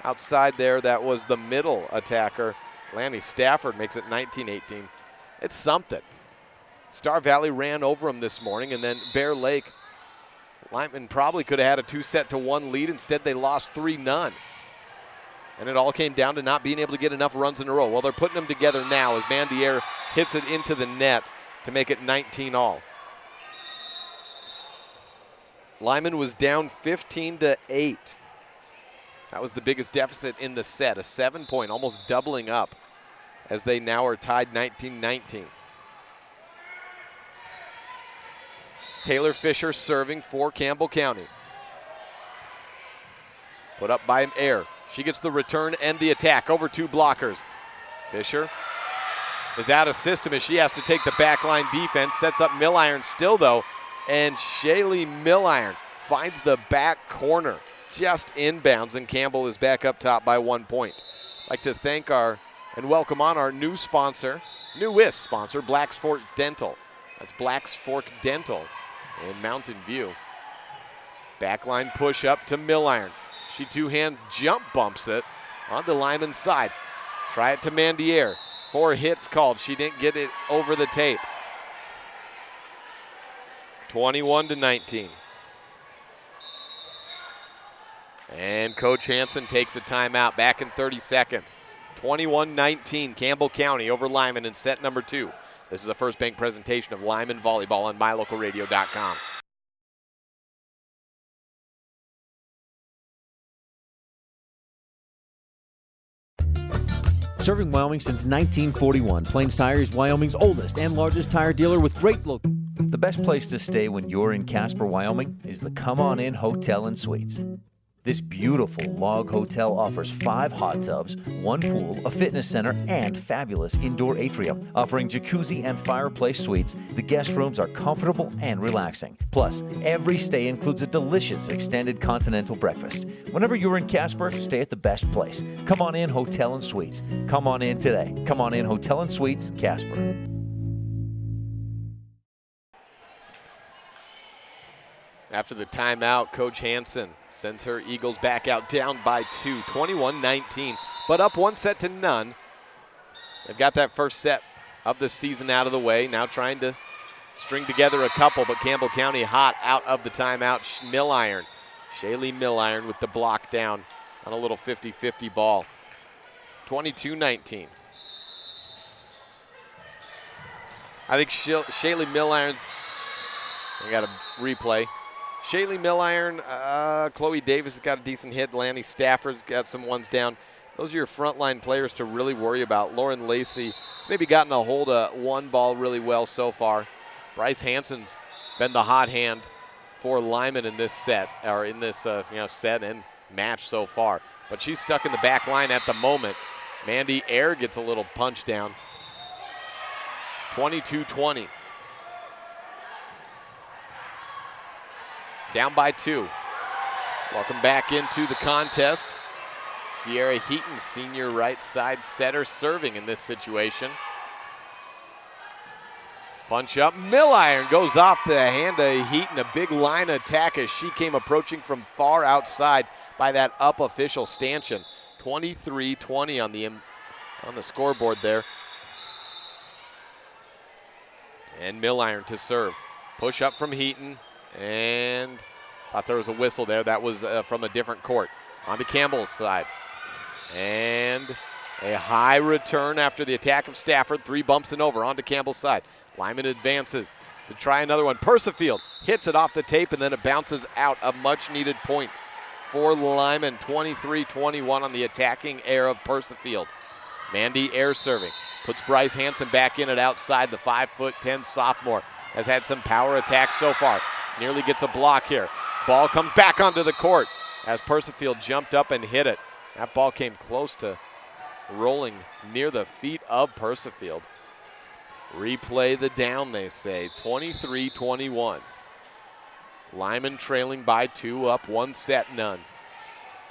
Speaker 3: Outside there, that was the middle attacker. Lanny Stafford makes it 19-18. It's something. Star Valley ran over them this morning, and then Bear Lake, Lyman probably could have had a 2-1 lead. Instead, they lost 3-0. And it all came down to not being able to get enough runs in a row. Well, they're putting them together now as Mandier hits it into the net to make it 19-all. Lyman was down 15-8. That was the biggest deficit in the set, a 7-point, almost doubling up as they now are tied 19-19. Taylor Fisher serving for Campbell County. Put up by Air. She gets the return and the attack over 2 blockers. Fisher is out of system as she has to take the backline defense. Sets up Milliron still though. And Shaylee Milliron finds the back corner just inbounds, and Campbell is back up top by 1 point. I'd like to thank and welcome on our newest sponsor, Black's Fork Dental. That's Black's Fork Dental in Mountain View. Backline push up to Milliron. She two-hand jump bumps it onto Lyman's side. Try it to Mandier. 4 hits called. She didn't get it over the tape. 21-19. And Coach Hansen takes a timeout back in 30 seconds. 21-19, Campbell County over Lyman in set number 2. This is a First Bank presentation of Lyman Volleyball on mylocalradio.com.
Speaker 9: Serving Wyoming since 1941, Plains Tire is Wyoming's oldest and largest tire dealer with great look. The best place to stay when you're in Casper, Wyoming is the Come On In Hotel and Suites. This beautiful log hotel offers 5 hot tubs, 1 pool, a fitness center, and fabulous indoor atrium. Offering jacuzzi and fireplace suites, the guest rooms are comfortable and relaxing. Plus, every stay includes a delicious extended continental breakfast. Whenever you're in Casper, stay at the best place. Come On In Hotel and Suites. Come on in today. Come On In Hotel and Suites, Casper.
Speaker 3: After the timeout, Coach Hansen sends her Eagles back out down by 2, 21-19, but up 1-0. They've got that first set of the season out of the way, now trying to string together a couple, but Campbell County hot out of the timeout. Shaylee Milliron with the block down on a little 50-50 ball. 22-19. I think Shaylee Milliron's, I got a replay. Shaylee Milliron, Chloe Davis has got a decent hit. Lanny Stafford's got some ones down. Those are your frontline players to really worry about. Lauren Lacey has maybe gotten a hold of one ball really well so far. Bryce Hansen's been the hot hand for Lyman in this set, or in this set and match so far. But she's stuck in the back line at the moment. Mandy Air gets a little punch down. 22-20. Down by 2. Welcome back into the contest. Sierra Heaton, senior right side setter, serving in this situation. Punch up, Milliron goes off the hand of Heaton. A big line attack as she came approaching from far outside by that up official stanchion. 23-20 on the scoreboard there. And Milliron to serve. Push up from Heaton. And thought there was a whistle there. That was from a different court. On to Campbell's side. And A high return after the attack of Stafford. 3 bumps and over onto Campbell's side. Lyman advances to try another one. Persifield hits it off the tape, and then it bounces out. A much-needed point for Lyman. 23-21 on the attacking air of Persifield. Mandy air serving. Puts Bryce Hansen back in it outside. The 5'10" sophomore has had some power attacks so far. Nearly gets a block here. Ball comes back onto the court as Persifield jumped up and hit it. That ball came close to rolling near the feet of Persifield. Replay the down, they say. 23-21. Lyman trailing by 2, up 1 set, none.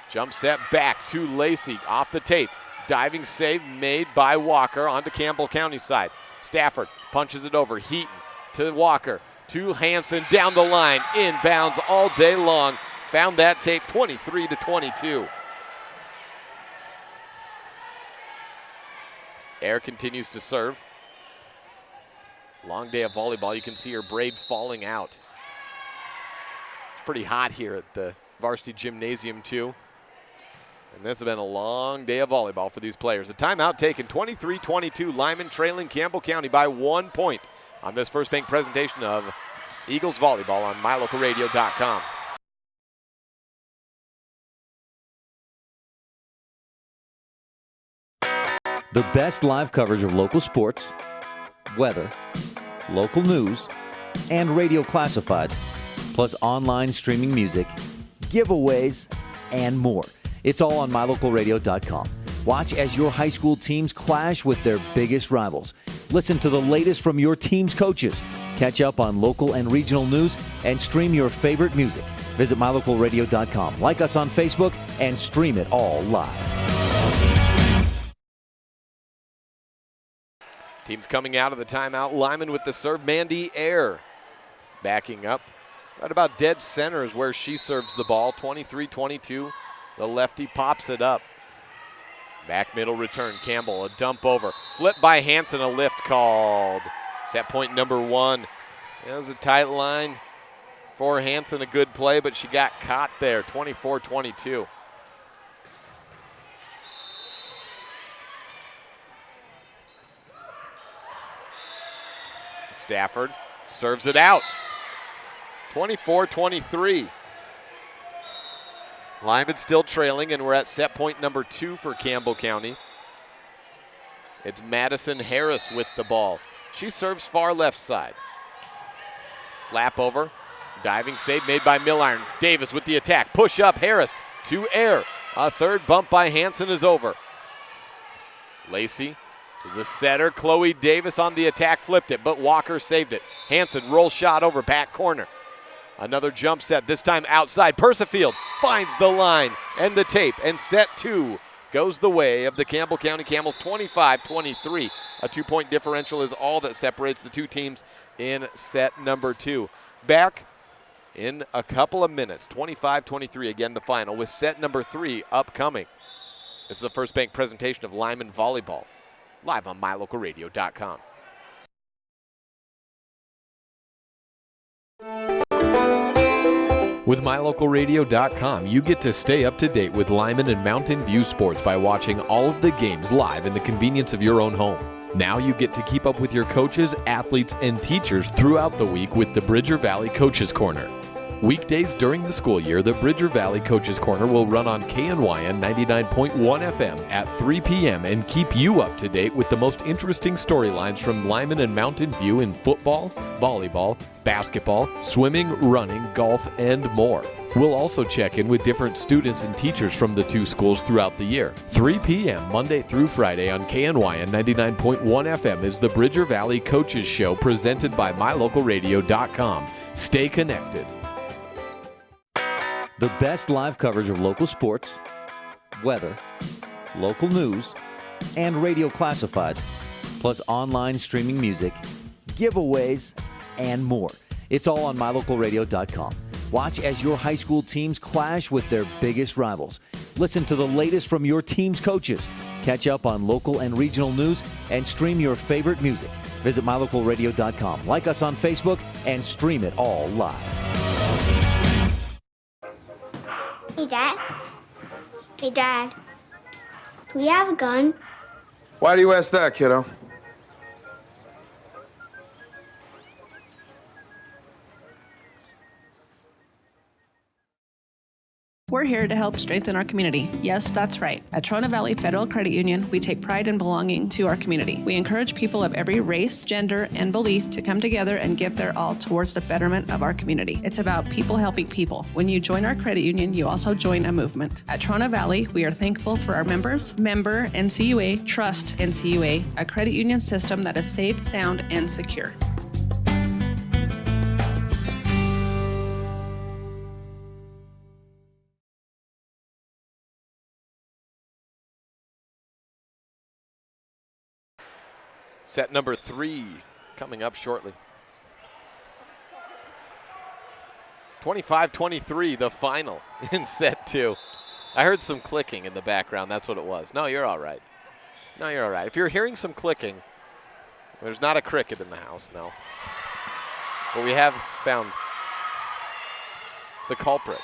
Speaker 3: Jump set back to Lacey off the tape. Diving save made by Walker onto Campbell County side. Stafford punches it over. Heaton to Walker to Hansen down the line. Inbounds all day long. Found that tape. 23-22. Air continues to serve. Long day of volleyball. You can see her braid falling out. It's pretty hot here at the varsity gymnasium too. And this has been a long day of volleyball for these players. A timeout taken. 23-22. Lyman trailing Campbell County by 1 point on this First Bank presentation of Eagles volleyball on mylocalradio.com.
Speaker 9: The best live coverage of local sports, weather, local news, and radio classifieds, plus online streaming music, giveaways, and more. It's all on mylocalradio.com. Watch as your high school teams clash with their biggest rivals. Listen to the latest from your team's coaches. Catch up on local and regional news and stream your favorite music. Visit mylocalradio.com. Like us on Facebook and stream it all live.
Speaker 3: Teams coming out of the timeout. Lyman with the serve. Mandy Air backing up. Right about dead center is where she serves the ball. 23-22. The lefty pops it up. Back middle return. Campbell, a dump over. Flip by Hansen, a lift called. Set point number 1. It was a tight line for Hansen. A good play, but she got caught there. 24-22. Stafford serves it out. 24-23. Lyman still trailing, and we're at set point number 2 for Campbell County. It's Madison Harris with the ball. She serves far left side. Slap over. Diving save made by Milliron. Davis with the attack. Push up. Harris to Air. A third bump by Hansen is over. Lacey to the setter. Chloe Davis on the attack. Flipped it, but Walker saved it. Hansen roll shot over back corner. Another jump set, this time outside. Persifield finds the line and the tape, and set 2 goes the way of the Campbell County Camels. 25-23. A 2-point differential is all that separates the two teams in set number 2. Back in a couple of minutes. 25-23, again the final, with set number 3 upcoming. This is a First Bank presentation of Lyman Volleyball, live on mylocalradio.com. With mylocalradio.com, you get to stay up to date with Lyman and Mountain View sports by watching all of the games live in the convenience of your own home. Now you get to keep up with your coaches, athletes, and teachers throughout the week with the Bridger Valley Coaches Corner. Weekdays during the school year, the Bridger Valley Coaches Corner will run on KNYN 99.1 FM at 3 p.m. and keep you up to date with the most interesting storylines from Lyman and Mountain View in football, volleyball, basketball, swimming, running, golf, and more. We'll also check in with different students and teachers from the two schools throughout the year. 3 p.m. Monday through Friday on KNYN 99.1 FM is the Bridger Valley Coaches Show presented by mylocalradio.com. Stay connected.
Speaker 9: The best live coverage of local sports, weather, local news, and radio classifieds, plus online streaming music, giveaways, and more. It's all on mylocalradio.com. Watch as your high school teams clash with their biggest rivals. Listen to the latest from your team's coaches. Catch up on local and regional news and stream your favorite music. Visit mylocalradio.com. Like us on Facebook and stream it all live.
Speaker 12: Hey, Dad. Hey, Dad. Do we have a gun? Why do you ask that, kiddo?
Speaker 13: We're here to help strengthen our community. Yes, that's right. At Trona Valley Federal Credit Union, we take pride in belonging to our community. We encourage people of every race, gender, and belief to come together and give their all towards the betterment of our community. It's about people helping people. When you join our credit union, you also join a movement. At Trona Valley, we are thankful for our members, member NCUA, Trust NCUA, a credit union system that is safe, sound, and secure.
Speaker 3: Set number 3 coming up shortly. 25-23, the final in set 2. I heard some clicking in the background. That's what it was. No, you're all right. No, you're all right. If you're hearing some clicking, there's not a cricket in the house, no. But we have found the culprit.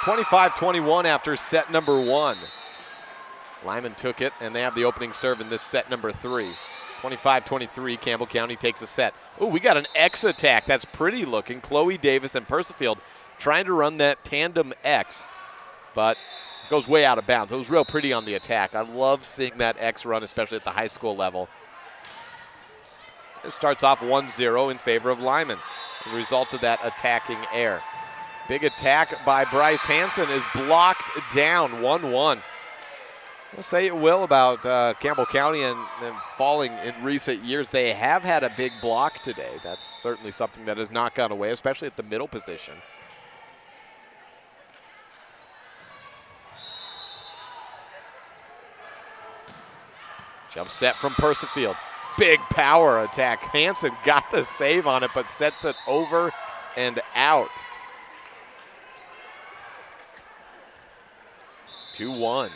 Speaker 3: 25-21 after set number 1. Lyman took it, and they have the opening serve in this set number 3. 25-23, Campbell County takes a set. Ooh, we got an X attack. That's pretty looking. Chloe Davis and Persifield trying to run that tandem X, but it goes way out of bounds. It was real pretty on the attack. I love seeing that X run, especially at the high school level. It starts off 1-0 in favor of Lyman as a result of that attacking air. Big attack by Bryce Hansen is blocked down, 1-1. I'll say it will about Campbell County and them falling in recent years. They have had a big block today. That's certainly something that has not gone away, especially at the middle position. Jump set from Persifield. Big power attack. Hansen got the save on it, but sets it over and out. 2-1.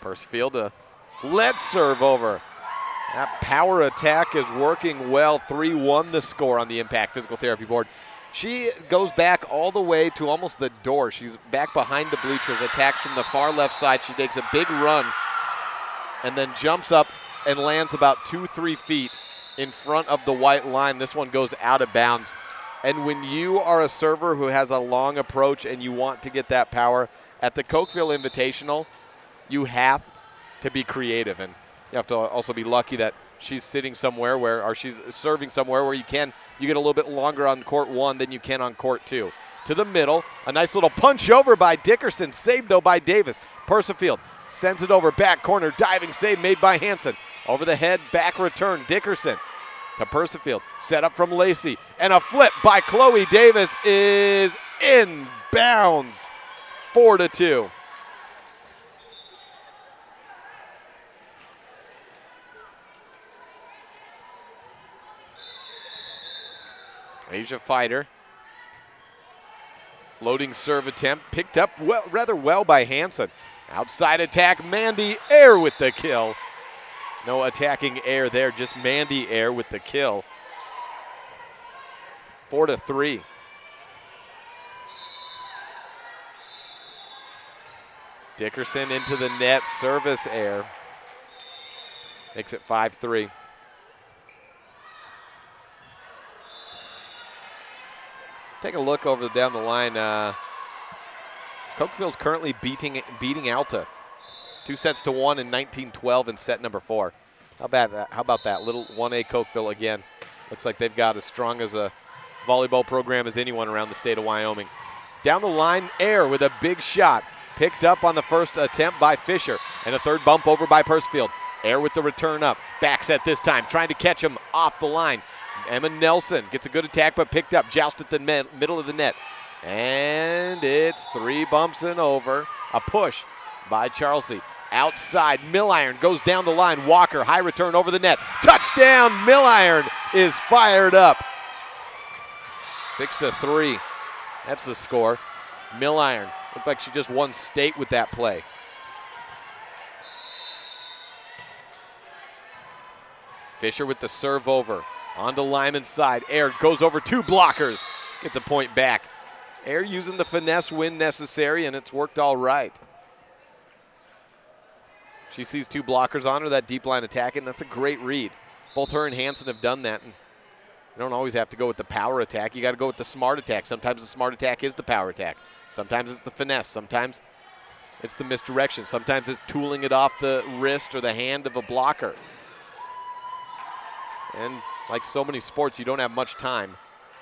Speaker 3: Persifield a let serve over. That power attack is working well. 3-1 the score on the Impact Physical Therapy board. She goes back all the way to almost the door. She's back behind the bleachers, attacks from the far left side. She takes a big run and then jumps up and lands about 2-3 feet in front of the white line. This one goes out of bounds. And when you are a server who has a long approach and you want to get that power, at the Cokeville Invitational, you have to be creative, and you have to also be lucky that she's sitting somewhere where, or she's serving somewhere where you get a little bit longer on court 1 than you can on court 2. To the middle, a nice little punch over by Dickerson, saved though by Davis. Persifield sends it over back corner, diving save made by Hansen. Over the head, back return, Dickerson to Persifield, set up from Lacey, and a flip by Chloe Davis is in bounds, 4-2. Asia Fighter. Floating serve attempt picked up rather well by Hansen. Outside attack, Mandy Air with the kill. No attacking air there, just Mandy Air with the kill. 4-3. Dickerson into the net, service air. Makes it 5-3. Take a look over down the line. Cokeville's currently beating Alta. 2-1 in 1912 in set number 4. How about that? Little 1A Cokeville again. Looks like they've got as strong as a volleyball program as anyone around the state of Wyoming. Down the line, Air with a big shot. Picked up on the first attempt by Fisher. And a third bump over by Persifield. Air with the return up. Back set this time, trying to catch him off the line. Emma Nelson gets a good attack, but picked up. Joust at the middle of the net. And it's 3 bumps and over. A push by Charlesy. Outside, Milliron goes down the line. Walker, high return over the net. Touchdown, Milliron is fired up. 6-3. That's the score. Milliron looked like she just won state with that play. Fisher with the serve over. On to Lyman's side. Air goes over 2 blockers. Gets a point back. Air using the finesse when necessary, and it's worked all right. She sees 2 blockers on her, that deep line attack, and that's a great read. Both her and Hansen have done that. And you don't always have to go with the power attack. You got to go with the smart attack. Sometimes the smart attack is the power attack. Sometimes it's the finesse. Sometimes it's the misdirection. Sometimes it's tooling it off the wrist or the hand of a blocker. And like so many sports, you don't have much time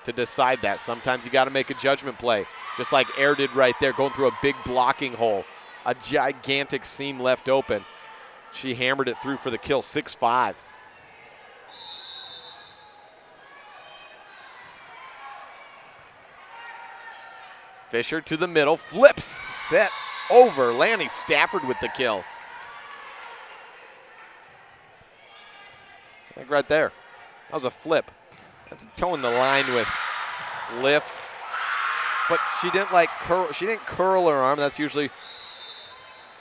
Speaker 3: to decide that. Sometimes you got to make a judgment play, just like Air did right there, going through a big blocking hole. A gigantic seam left open. She hammered it through for the kill, 6-5. Fisher to the middle, flips, set over. Lanny Stafford with the kill. I think right there. That was a flip. That's towing the line with lift. But she didn't curl. She didn't curl her arm. That's usually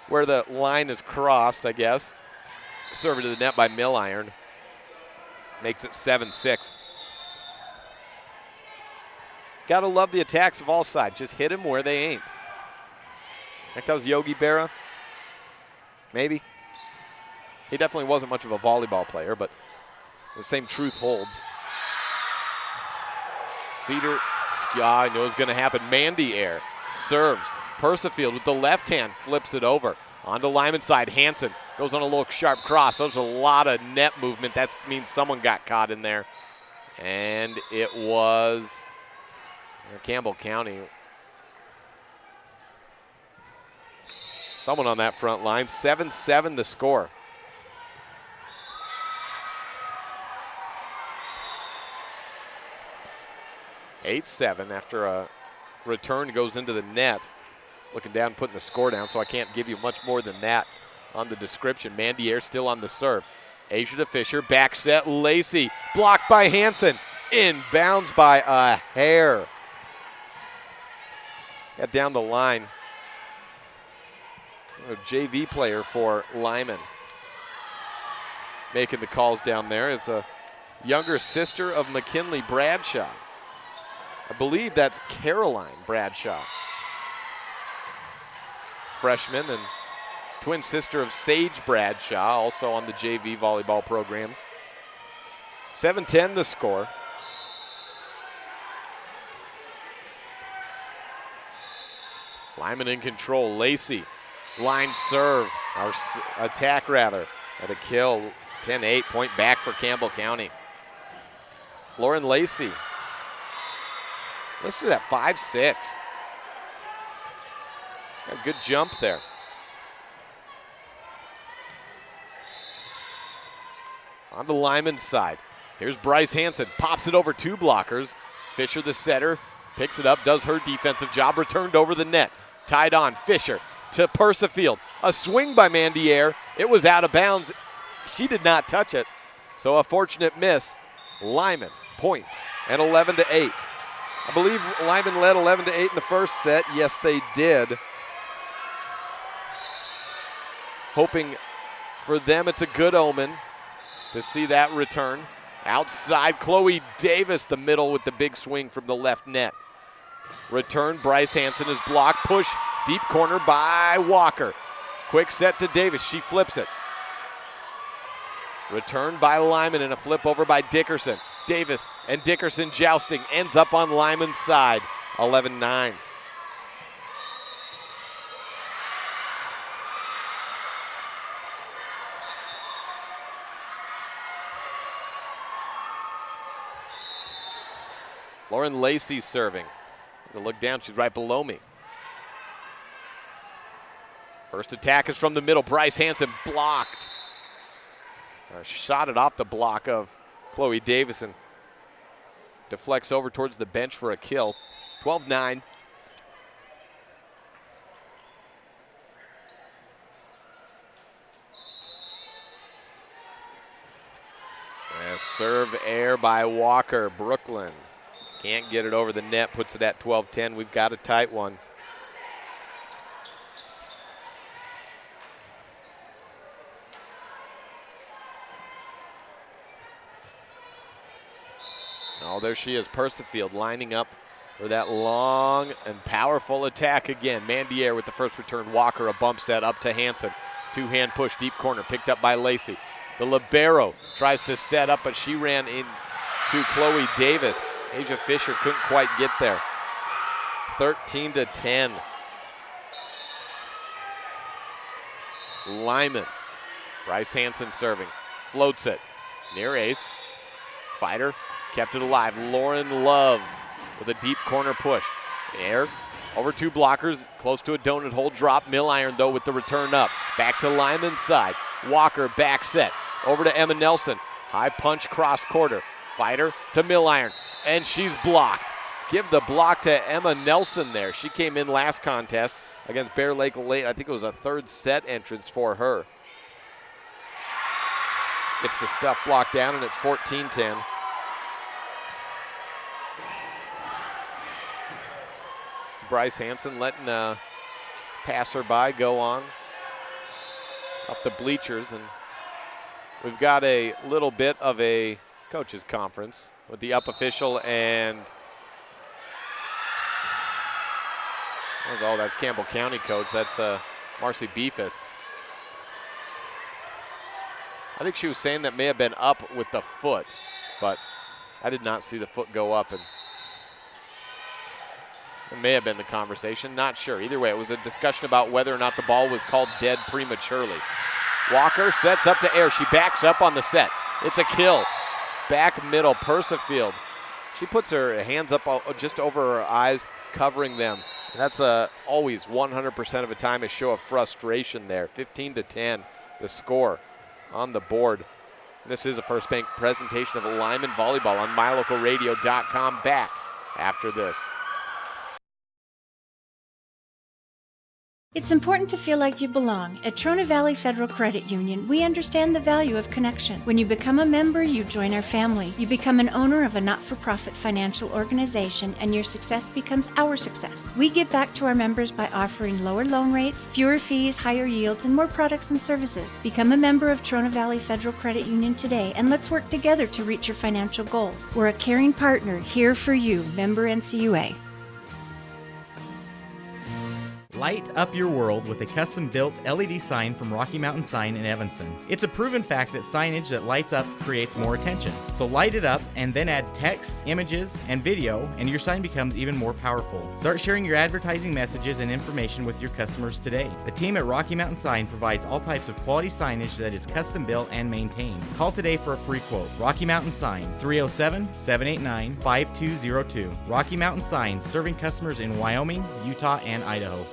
Speaker 3: where the line is crossed, I guess. Serve it to the net by Milliron. Makes it 7-6. Gotta love the attacks of all sides. Just hit them where they ain't. I think that was Yogi Berra. Maybe. He definitely wasn't much of a volleyball player, but the same truth holds. Cedar, I know it's going to happen. Mandy Air serves. Persifield with the left hand flips it over. On to Lyman's side. Hansen goes on a little sharp cross. There's a lot of net movement. That means someone got caught in there. And it was Campbell County. Someone on that front line. 7-7 the score. (8-7) after a return goes into the net. Looking down, putting the score down, so I can't give you much more than that on the description. Mandy Air still on the serve. Asia to Fisher, back set, Lacey, blocked by Hansen, inbounds by a hair. Got down the line. A JV player for Lyman. Making the calls down there. It's a younger sister of McKinley Bradshaw. I believe that's Caroline Bradshaw. Freshman and twin sister of Sage Bradshaw, also on the JV volleyball program. 7-10 the score. Lyman in control. Lacey, line serve, or attack rather, at a kill. 10-8, point back for Campbell County. Lauren Lacey, listed at 5'6". A good jump there. On the Lyman's side. Here's Bryce Hansen, pops it over 2 blockers. Fisher, the setter, picks it up, does her defensive job, returned over the net. Tied on, Fisher to Persifield. A swing by Mandy Air. It was out of bounds. She did not touch it. So a fortunate miss. Lyman, point, and 11-8. I believe Lyman led 11-8 in the first set. Yes, they did. Hoping for them it's a good omen to see that return. Outside, Chloe Davis, the middle with the big swing from the left net. Return, Bryce Hansen is blocked. Push, deep corner by Walker. Quick set to Davis, she flips it. Return by Lyman and a flip over by Dickerson. Davis and Dickerson jousting, ends up on Lyman's side, 11-9. Lauren Lacey serving. To look down, she's right below me. First attack is from the middle. Bryce Hansen blocked. Shot it off the block of Chloe Davison. Deflects over towards the bench for a kill. 12-9. Serve air by Walker. Brooklyn can't get it over the net, puts it at 12-10. We've got a tight one. Oh, there she is, Persifield lining up for that long and powerful attack again. Mandier with the first return. Walker, a bump set up to Hansen. Two-hand push, deep corner, picked up by Lacey. The libero tries to set up, but she ran into Chloe Davis. Asia Fisher couldn't quite get there. 13-10. Lyman. Bryce Hansen serving. Floats it. Near ace. Fighter kept it alive. Lauren Love with a deep corner push. Air over two blockers, close to a donut hole drop. Milliron, though, with the return up. Back to Lyman's side. Walker back set. Over to Emma Nelson. High punch cross quarter. Fighter to Milliron, and she's blocked. Give the block to Emma Nelson there. She came in last contest against Bear Lake late. I think it was a third set entrance for her. Gets the stuff blocked down, and it's 14-10. Bryce Hansen letting a passerby go on up the bleachers, and we've got a little bit of a coaches conference with the up official and that's Campbell County coach. That's Marcy Beefus. I think she was saying that may have been up with the foot, but I did not see the foot go up, and it may have been the conversation, not sure. Either way, it was a discussion about whether or not the ball was called dead prematurely. Walker sets up to air. She backs up on the set. It's a kill. Back middle, Persifield. She puts her hands up just over her eyes, covering them. And that's always 100% of the time a show of frustration there. 15-10, the score on the board. This is a First Bank presentation of Lyman Volleyball on mylocalradio.com. Back after this.
Speaker 12: It's important to feel like you belong. At Trona Valley Federal Credit Union, we understand the value of connection. When you become a member, you join our family. You become an owner of a not-for-profit financial organization, and your success becomes our success. We give back to our members by offering lower loan rates, fewer fees, higher yields, and more products and services. Become a member of Trona Valley Federal Credit Union today, and let's work together to reach your financial goals. We're a caring partner here for you. Member NCUA.
Speaker 5: Light up your world with a custom-built LED sign from Rocky Mountain Sign in Evanston. It's a proven fact that signage that lights up creates more attention. So light it up and then add text, images, and video, and your sign becomes even more powerful. Start sharing your advertising messages and information with your customers today. The team at Rocky Mountain Sign provides all types of quality signage that is custom-built and maintained. Call today for a free quote. Rocky Mountain Sign, 307-789-5202. Rocky Mountain Sign, serving customers in Wyoming, Utah, and Idaho.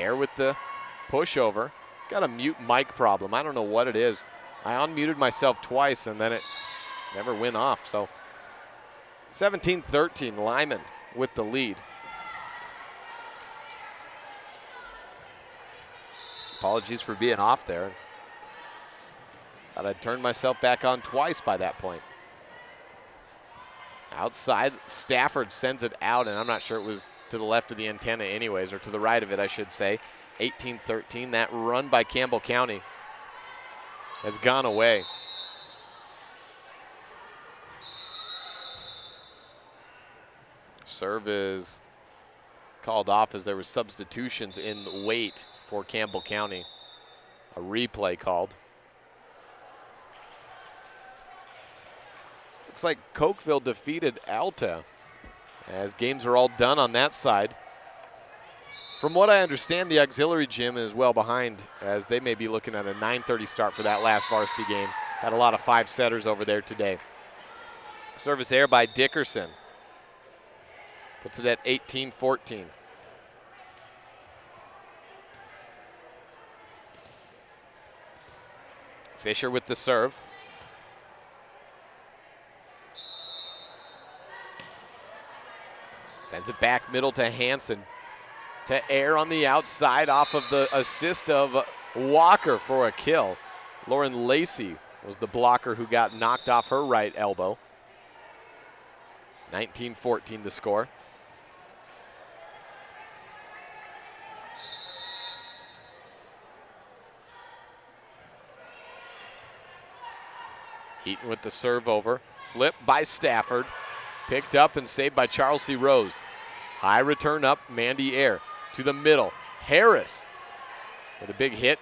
Speaker 3: Air with the pushover. Got a mute mic problem. I don't know what it is. I unmuted myself twice and then it never went off. So 17-13, Lyman with the lead. Apologies for being off there. Thought I'd turned myself back on twice by that point. Outside, Stafford sends it out, and I'm not sure it was to the left of the antenna anyways, or to the right of it, I should say. 18-13, that run by Campbell County has gone away. Serve is called off as there were substitutions in weight for Campbell County. A replay called. Looks like Cokeville defeated Alta as games are all done on that side. From what I understand, the auxiliary gym is well behind as they may be looking at a 9:30 start for that last varsity game. Had a lot of 5-setters over there today. Service air by Dickerson. Puts it at 18-14. Fisher with the serve. Sends it back middle to Hanson. To Air on the outside off of the assist of Walker for a kill. Lauren Lacey was the blocker who got knocked off her right elbow. 19-14 the score. Eaton with the serve over. Flip by Stafford. Picked up and saved by Charles C. Rose. High return up, Mandy Air to the middle. Harris with a big hit.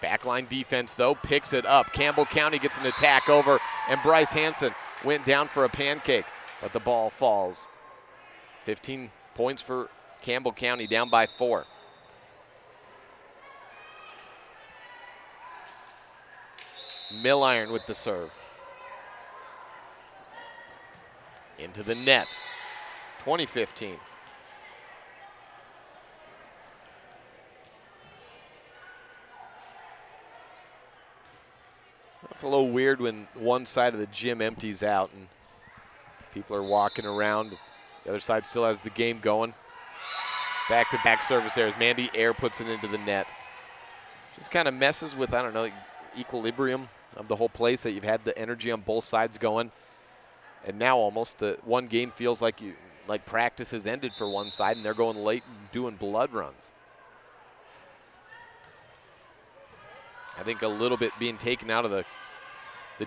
Speaker 3: Backline defense, though, picks it up. Campbell County gets an attack over, and Bryce Hanson went down for a pancake, but the ball falls. 15 points for Campbell County, down by 4. Milliron with the serve. Into the net. 20-15. It's a little weird when one side of the gym empties out and people are walking around. The other side still has the game going. Back-to-back service there as Mandy Air puts it into the net. Just kind of messes with, I don't know, equilibrium of the whole place, that you've had the energy on both sides going. And now almost the one game feels like practice has ended for one side and they're going late and doing blood runs. I think a little bit being taken out of the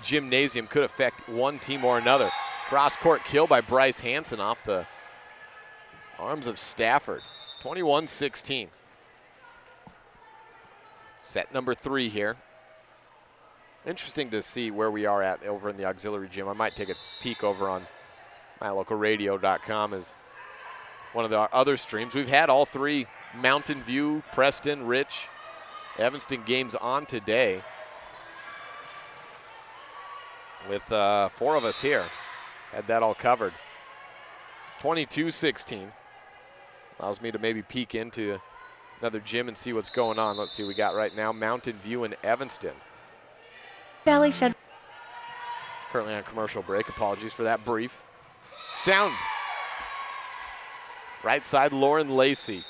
Speaker 3: gymnasium could affect one team or another. Cross-court kill by Bryce Hanson off the arms of Stafford. 21-16. Set number 3 here. Interesting to see where we are at over in the auxiliary gym. I might take a peek over on mylocalradio.com as one of the other streams. We've had all 3 Mountain View, Preston, Rich, Evanston games on today with 4 of us here. Had that all covered. 22-16. Allows me to maybe peek into another gym and see what's going on. Let's see what we got right now. Mountain View and Evanston.
Speaker 12: Valley Federal.
Speaker 3: Currently on commercial break. Apologies for that brief. Sound. Right side, Lauren Lacey.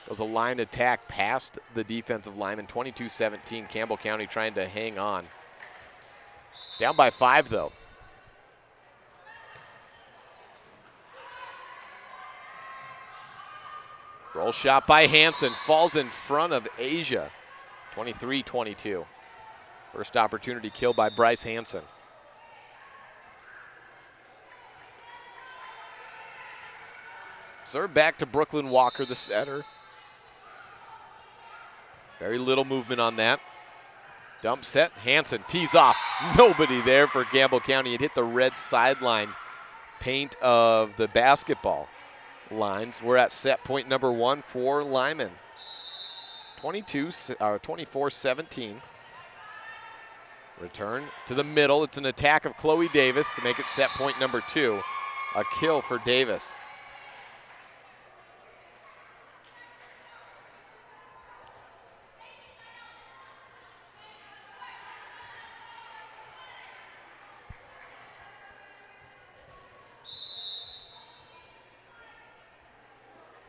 Speaker 3: Goes a line attack past the defensive lineman. 22-17. Campbell County trying to hang on. Down by 5, though. Roll shot by Hanson. Falls in front of Asia. 23-22. First opportunity killed by Bryce Hanson. Serve back to Brooklyn Walker, the setter. Very little movement on that. Dump set, Hanson tees off. Nobody there for Campbell County. It hit the red sideline paint of the basketball lines. We're at set point number 1 for Lyman. 24-17. Return to the middle. It's an attack of Chloe Davis to make it set point number 2. A kill for Davis.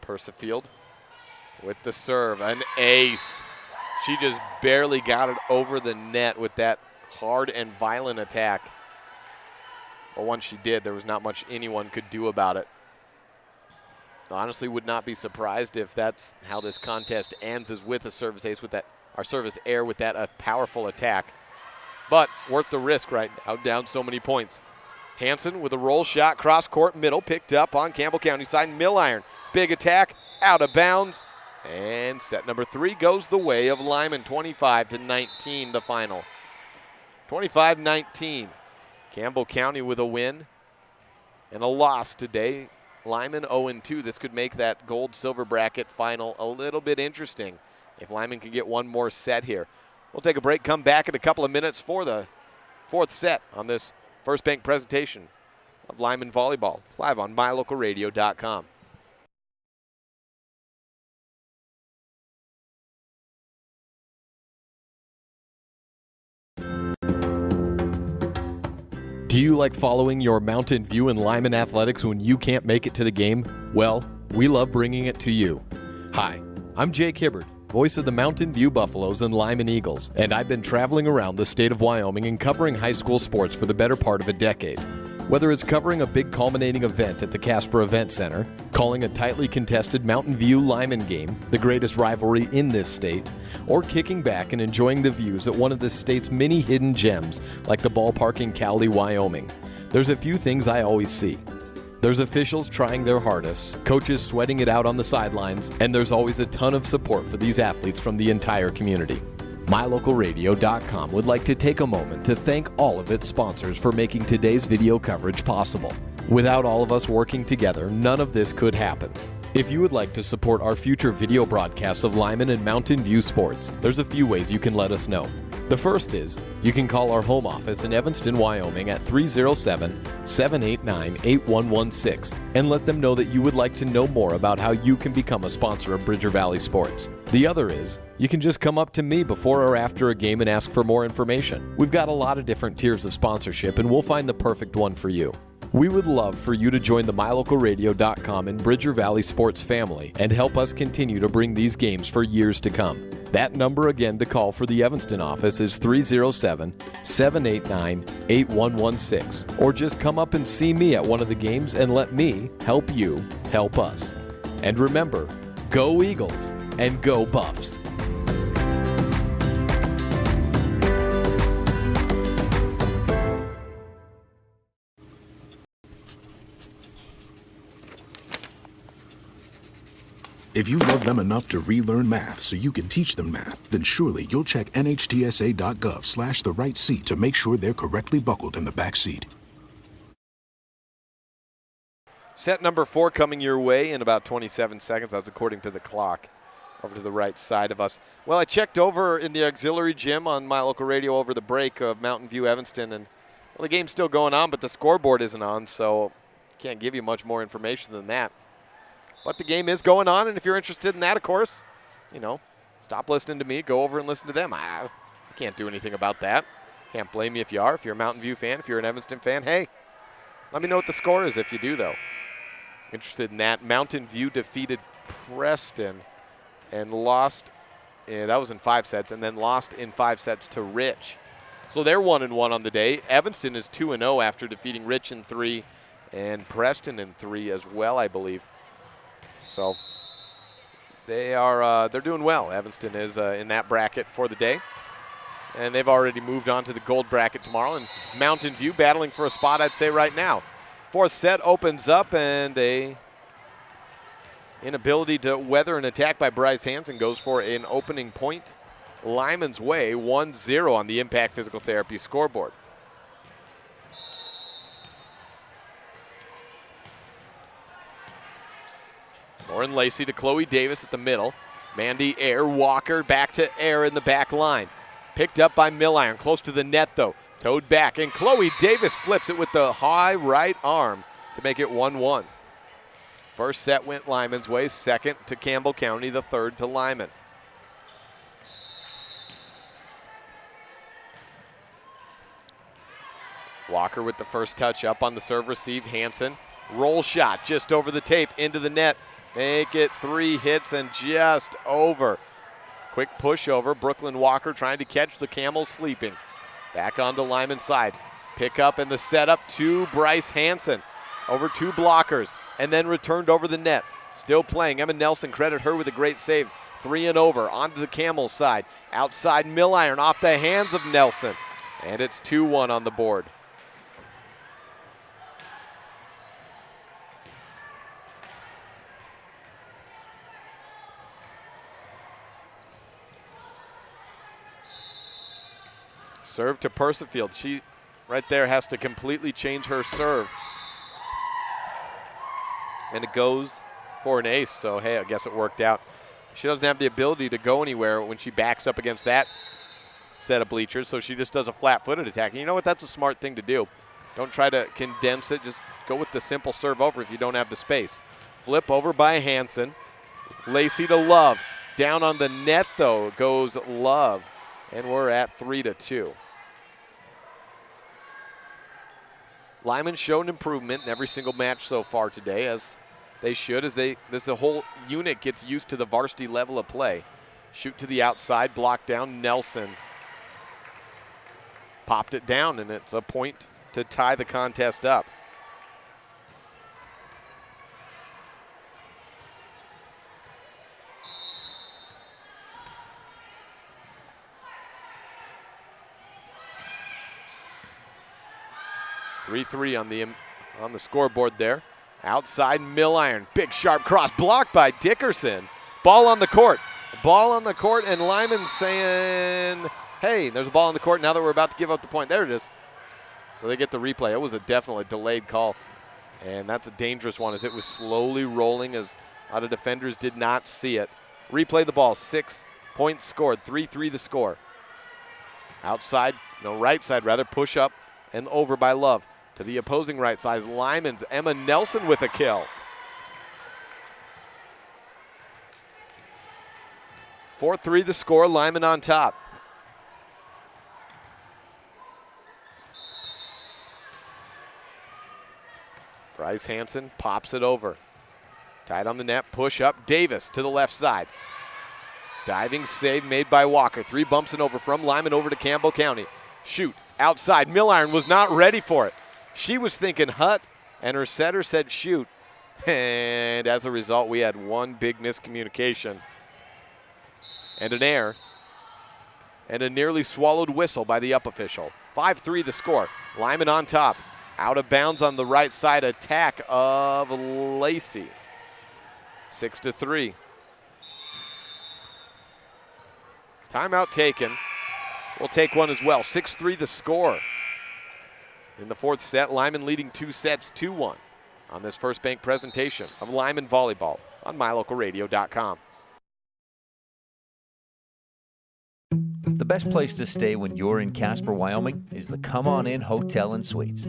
Speaker 3: Persifield with the serve, an ace. She just barely got it over the net with that hard and violent attack. But once she did, there was not much anyone could do about it. Honestly, would not be surprised if that's how this contest ends, is with a service ace with that, our service error with that powerful attack. But worth the risk right now, down so many points. Hansen with a roll shot, cross court middle, picked up on Campbell County side. Milliron, big attack, out of bounds. And set number 3 goes the way of Lyman, 25-19 the final. 25-19. Campbell County with a win and a loss today. Lyman 0-2. This could make that gold-silver bracket final a little bit interesting if Lyman can get one more set here. We'll take a break, come back in a couple of minutes for the 4th set on this First Bank presentation of Lyman Volleyball, live on mylocalradio.com. Do you like following your Mountain View and Lyman athletics when you can't make it to the game? Well, we love bringing it to you. Hi, I'm Jake Hibbard, voice of the Mountain View Buffaloes and Lyman Eagles, and I've been traveling around the state of Wyoming and covering high school sports for the better part of a decade. Whether it's covering a big culminating event at the Casper Event Center, calling a tightly contested Mountain View Lyman game, the greatest rivalry in this state, or kicking back and enjoying the views at one of this state's many hidden gems like the ballpark in Cowley, Wyoming, there's a few things I always see. There's officials trying their hardest, coaches sweating it out on the sidelines, and there's always a ton of support for these athletes from the entire community. MyLocalRadio.com would like to take a moment to thank all of its sponsors for making today's video coverage possible. Without all of us working together, none of this could happen. If you would like to support our future video broadcasts of Lyman and Mountain View sports, there's a few ways you can let us know. The first is, you can call our home office in Evanston, Wyoming at 307-789-8116 and let them know that you would like to know more about how you can become a sponsor of Bridger Valley Sports. The other is, you can just come up to me before or after a game and ask for more information. We've got a lot of different tiers of sponsorship and we'll find the perfect one for you. We would love for you to join the MyLocalRadio.com and Bridger Valley Sports family and help us continue to bring these games for years to come. That number again to call for the Evanston office is 307-789-8116. Or just come up and see me at one of the games and let me help you help us. And remember, go Eagles and go Buffs.
Speaker 14: If you love them enough to relearn math so you can teach them math, then surely you'll check nhtsa.gov/the right seat to make sure they're correctly buckled in the back seat.
Speaker 3: Set number 4 coming your way in about 27 seconds. That's according to the clock over to the right side of us. Well, I checked over in the auxiliary gym on my local radio over the break of Mountain View Evanston, and well, the game's still going on, but the scoreboard isn't on, so can't give you much more information than that. But the game is going on, and if you're interested in that, of course, you know, stop listening to me, go over and listen to them. I can't do anything about that. Can't blame you if you are. If you're a Mountain View fan, if you're an Evanston fan, hey, let me know what the score is if you do, though. Interested in that. Mountain View defeated Preston and lost, that was in 5 sets, and then lost in 5 sets to Rich. So they're 1-1 on the day. Evanston is 2-0 after defeating Rich in 3 and Preston in 3 as well, I believe. So they're doing well. Evanston is in that bracket for the day. And they've already moved on to the gold bracket tomorrow. And Mountain View battling for a spot, I'd say, right now. 4th set opens up, and a inability to weather an attack by Bryce Hansen goes for an opening point Lyman's way, 1-0 on the Impact Physical Therapy scoreboard. Lauren Lacey to Chloe Davis at the middle. Mandy Air, Walker back to Air in the back line. Picked up by Milliron, close to the net though. Towed back, and Chloe Davis flips it with the high right arm to make it 1-1. First set went Lyman's way, second to Campbell County, the third to Lyman. Walker with the first touch up on the serve receive. Hansen, roll shot just over the tape into the net. Make it 3 hits and just over. Quick push over. Brooklyn Walker trying to catch the Camels sleeping. Back onto Lyman's side. Pick up and the setup to Bryce Hansen. Over 2 blockers and then returned over the net. Still playing. Emma Nelson, credit her with a great save. 3 and over. Onto the Camels side. Outside Milliron off the hands of Nelson. And it's 2-1 on the board. Serve to Persifield. She right there has to completely change her serve. And it goes for an ace, so hey, I guess it worked out. She doesn't have the ability to go anywhere when she backs up against that set of bleachers, so she just does a flat-footed attack. And you know what? That's a smart thing to do. Don't try to condense it. Just go with the simple serve over if you don't have the space. Flip over by Hansen. Lacey to Love. Down on the net, though, goes Love. And we're at 3-2. Lyman showed improvement in every single match so far today, as they should, as the whole unit gets used to the varsity level of play. Shoot to the outside, block down, Nelson. Popped it down, and it's a point to tie the contest up. (3-3) on the scoreboard there. Outside Milliron, big sharp cross, blocked by Dickerson. Ball on the court. Ball on the court, and Lyman saying, hey, there's a ball on the court now that we're about to give up the point. There it is. So they get the replay. It was a definitely delayed call, and that's a dangerous one as it was slowly rolling as a lot of defenders did not see it. Replay the ball, 6 points scored, 3-3 the score. Outside, no, right side rather, push up and over by Love. To the opposing right side, Lyman's Emma Nelson with a kill. 4-3 the score, Lyman on top. Bryce Hansen pops it over. Tied on the net, push up, Davis to the left side. Diving save made by Walker. 3 bumps and over from Lyman over to Campbell County. Shoot, outside, Milliron was not ready for it. She was thinking hut, and her setter said shoot. And as a result, we had one big miscommunication and an error and a nearly swallowed whistle by the up official. 5-3 the score. Lyman on top. Out of bounds on the right side attack of Lacey. 6-3. Timeout taken. We'll take one as well. 6-3 the score. In the 4th set, Lyman leading 2 sets 2-1 on this First Bank presentation of Lyman Volleyball on MyLocalRadio.com.
Speaker 9: The best place to stay when you're in Casper, Wyoming is the Come On In Hotel and Suites.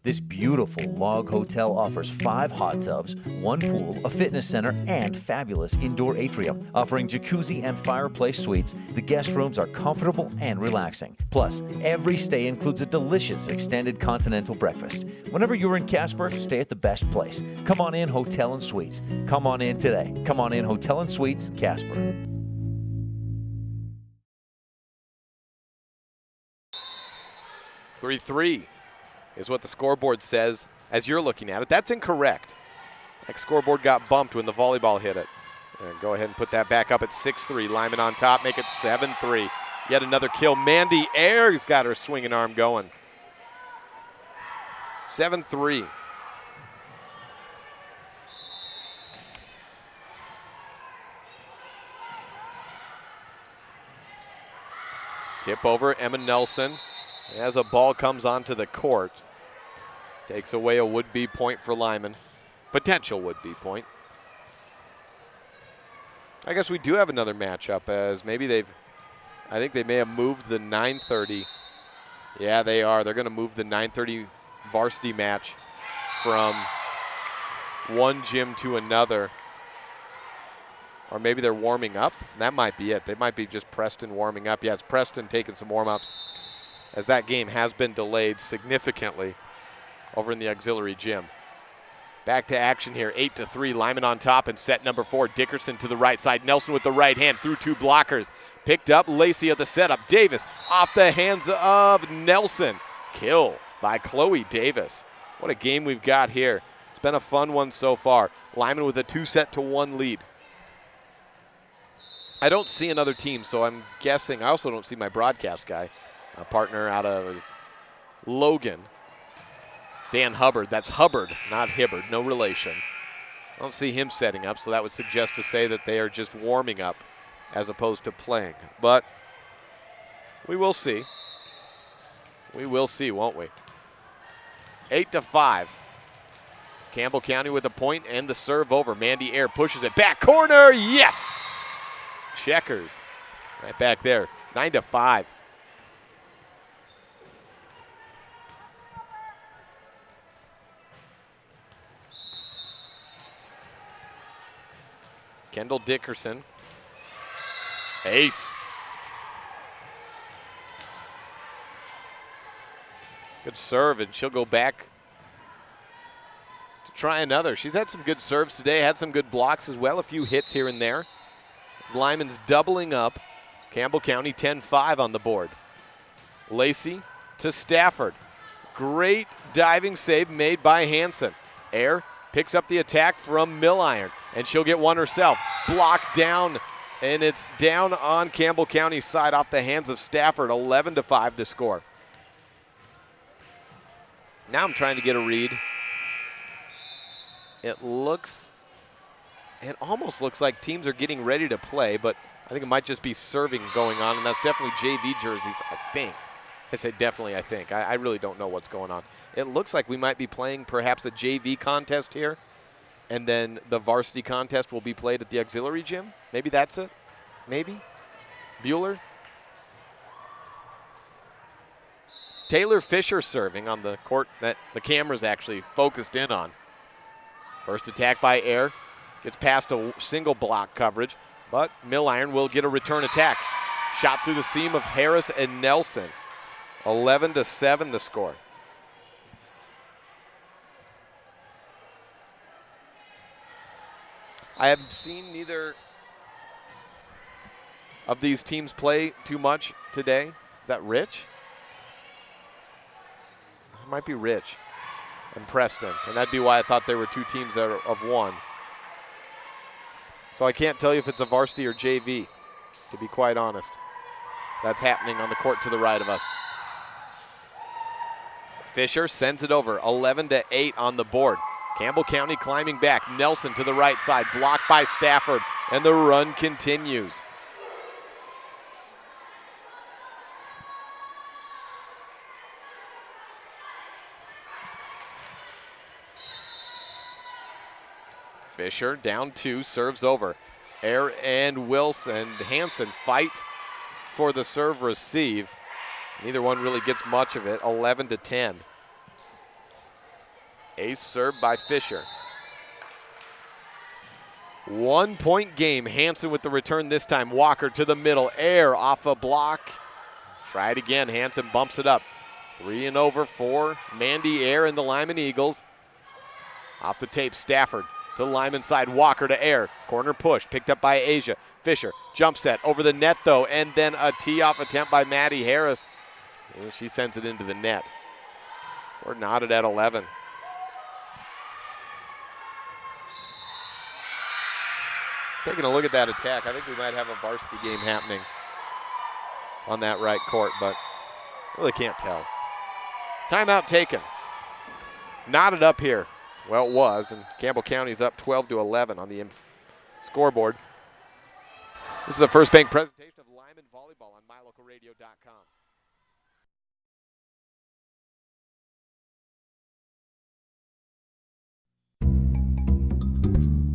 Speaker 9: This beautiful log hotel offers 5 hot tubs, 1 pool, a fitness center, and fabulous indoor atrium. Offering jacuzzi and fireplace suites, the guest rooms are comfortable and relaxing. Plus, every stay includes a delicious extended continental breakfast. Whenever you're in Casper, stay at the best place. Come On In Hotel and Suites. Come on in today. Come On In Hotel and Suites, Casper.
Speaker 3: (3-3) is what the scoreboard says as you're looking at it. That's incorrect. That scoreboard got bumped when the volleyball hit it. And go ahead and put that back up at 6-3. Lyman on top, make it 7-3. Yet another kill. Mandy Ayers got her swinging arm going. 7-3. Tip over, Emma Nelson. As a ball comes onto the court, takes away a would-be point for Lyman. Potential would-be point. I guess we do have another matchup as maybe I think they may have moved the 9:30. Yeah, they are. They're going to move the 9:30 varsity match from one gym to another. Or maybe they're warming up. That might be it. They might be just Preston warming up. Yeah, it's Preston taking some warm-ups, as that game has been delayed significantly over in the auxiliary gym. Back to action here, 8-3. Lyman on top and set number 4. Dickerson to the right side. Nelson with the right hand through 2 blockers. Picked up. Lacey at the setup. Davis off the hands of Nelson. Kill by Chloe Davis. What a game we've got here. It's been a fun one so far. Lyman with a 2-1 lead. I don't see another team, so I'm guessing. I also don't see my broadcast guy, a partner out of Logan. Dan Hubbard. That's Hubbard, not Hibbard. No relation. I don't see him setting up, so that would suggest to say that they are just warming up as opposed to playing. But we will see. We will see, won't we? 8-5. Campbell County with the point and the serve over. Mandy Air pushes it back corner. Yes! Checkers. Right back there. 9-5. Kendall Dickerson. Ace. Good serve, and she'll go back to try another. She's had some good serves today, had some good blocks as well, a few hits here and there. As Lyman's doubling up. Campbell County 10-5 on the board. Lacey to Stafford. Great diving save made by Hanson. Air picks up the attack from Milliron, and she'll get one herself. Blocked down, and it's down on Campbell County's side off the hands of Stafford. 11-5 the score. Now I'm trying to get a read. It almost looks like teams are getting ready to play, but I think it might just be serving going on, and that's definitely JV jerseys, I think. I say definitely, I think. I really don't know what's going on. It looks like we might be playing perhaps a JV contest here, and then the varsity contest will be played at the auxiliary gym. Maybe that's it. Maybe. Bueller. Taylor Fisher serving on the court that the camera's actually focused in on. First attack by Air. Gets past a single block coverage, but Milliron will get a return attack. Shot through the seam of Harris and Nelson. 11-7 the score. I have seen neither of these teams play too much today. Is that Rich? It might be Rich and Preston, and that'd be why I thought there were two teams that are of one. So I can't tell you if it's a varsity or JV, to be quite honest. That's happening on the court to the right of us. Fisher sends it over, 11-8 on the board. Campbell County climbing back. Nelson to the right side, blocked by Stafford, and the run continues. Fisher down 2, serves over. Air and Wilson, Hanson fight for the serve receive. Neither one really gets much of it, 11-10. Ace serve by Fisher. 1 point game. Hanson with the return this time. Walker to the middle. Air off a block. Try it again. Hanson bumps it up. 3 and over for Mandy Air and the Lyman Eagles. Off the tape, Stafford to the Lyman side. Walker to Air. Corner push picked up by Asia. Fisher jump set over the net though, and then a tee-off attempt by Maddie Harris. And she sends it into the net. We're knotted at 11. Taking a look at that attack, I think we might have a varsity game happening on that right court, but really can't tell. Timeout taken. Knotted up here. Well, it was, and Campbell County's up 12-11 on the scoreboard. This is a First Bank presentation of Lyman Volleyball on MyLocalRadio.com.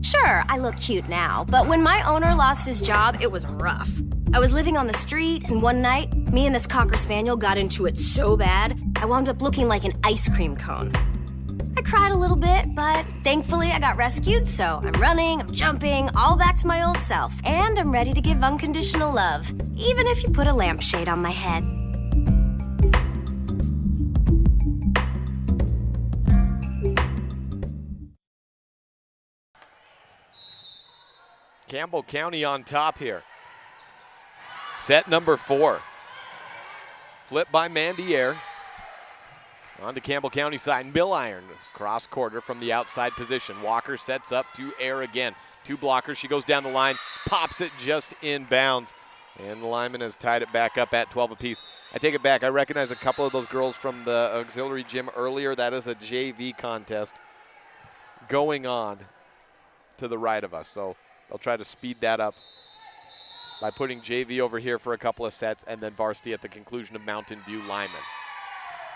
Speaker 15: Sure, I look cute now, but when my owner lost his job, it was rough. I was living on the street, and one night, me and this Cocker Spaniel got into it so bad, I wound up looking like an ice cream cone. I cried a little bit, but thankfully I got rescued, so I'm running, I'm jumping, all back to my old self, and I'm ready to give unconditional love, even if you put a lampshade on my head.
Speaker 3: Campbell County on top here. Set number 4. Flip by Mandier. On to Campbell County side. Mill iron. Cross quarter from the outside position. Walker sets up to air again. 2 blockers. She goes down the line. Pops it just in bounds. And Lyman has tied it back up at 12 apiece. I take it back. I recognize a couple of those girls from the auxiliary gym earlier. That is a JV contest going on to the right of us. So they'll try to speed that up by putting JV over here for a couple of sets and then varsity at the conclusion of Mountain View Lyman.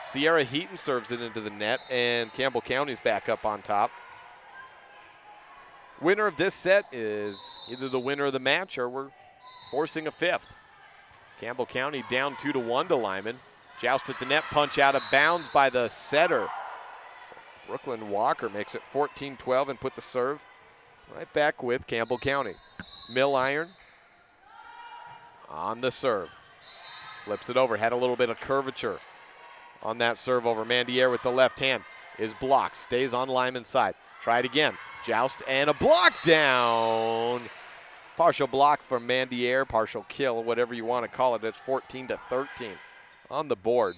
Speaker 3: Sierra Heaton serves it into the net, and Campbell County's back up on top. Winner of this set is either the winner of the match or we're forcing a 5th. Campbell County down 2-1 to Lyman. Joust at the net, punch out of bounds by the setter. Brooklyn Walker makes it 14-12 and put the serve right back with Campbell County. Mill iron on the serve. Flips it over, had a little bit of curvature on that serve over. Mandier with the left hand is blocked, stays on Lyman's side. Try it again. Joust and a block down. Partial block from Mandier, partial kill, whatever you want to call it. It's 14-13 on the board.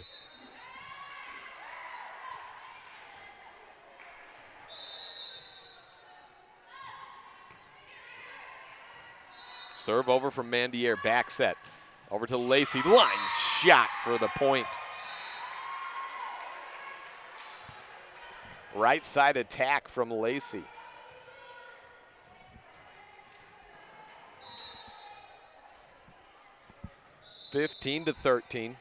Speaker 3: Serve over from Mandier, back set. Over to Lacey, line shot for the point. Right side attack from Lacey. (15-13).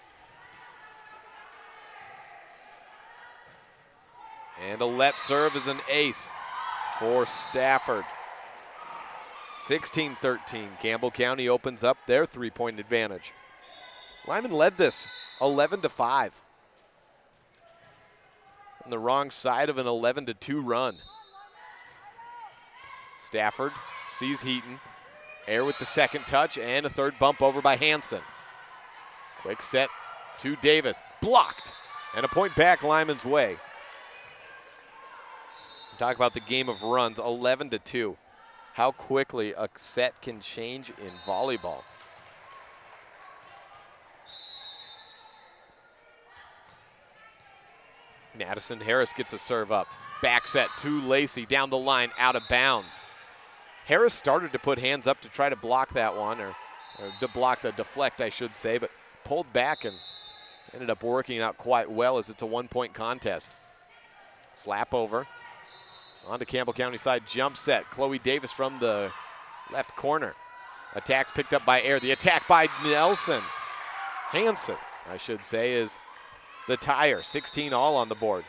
Speaker 3: And a let serve is an ace for Stafford. 16-13. Campbell County opens up their 3-point advantage. Lyman led this 11-5. On the wrong side of an 11-2 run. Stafford sees Heaton. Air with the second touch and a third bump over by Hanson. Quick set to Davis. Blocked. And a point back Lyman's way. Talk about the game of runs, 11-2. How quickly a set can change in volleyball. Madison Harris gets a serve up. Back set to Lacey, down the line, out of bounds. Harris started to put hands up to try to block that one, or to block the deflect, I should say, but pulled back and ended up working out quite well as it's a 1-point contest. Slap over. On to Campbell County side, jump set. Chloe Davis from the left corner. Attacks picked up by Air. The attack by Hanson, I should say, is the tire. 16 all on the board.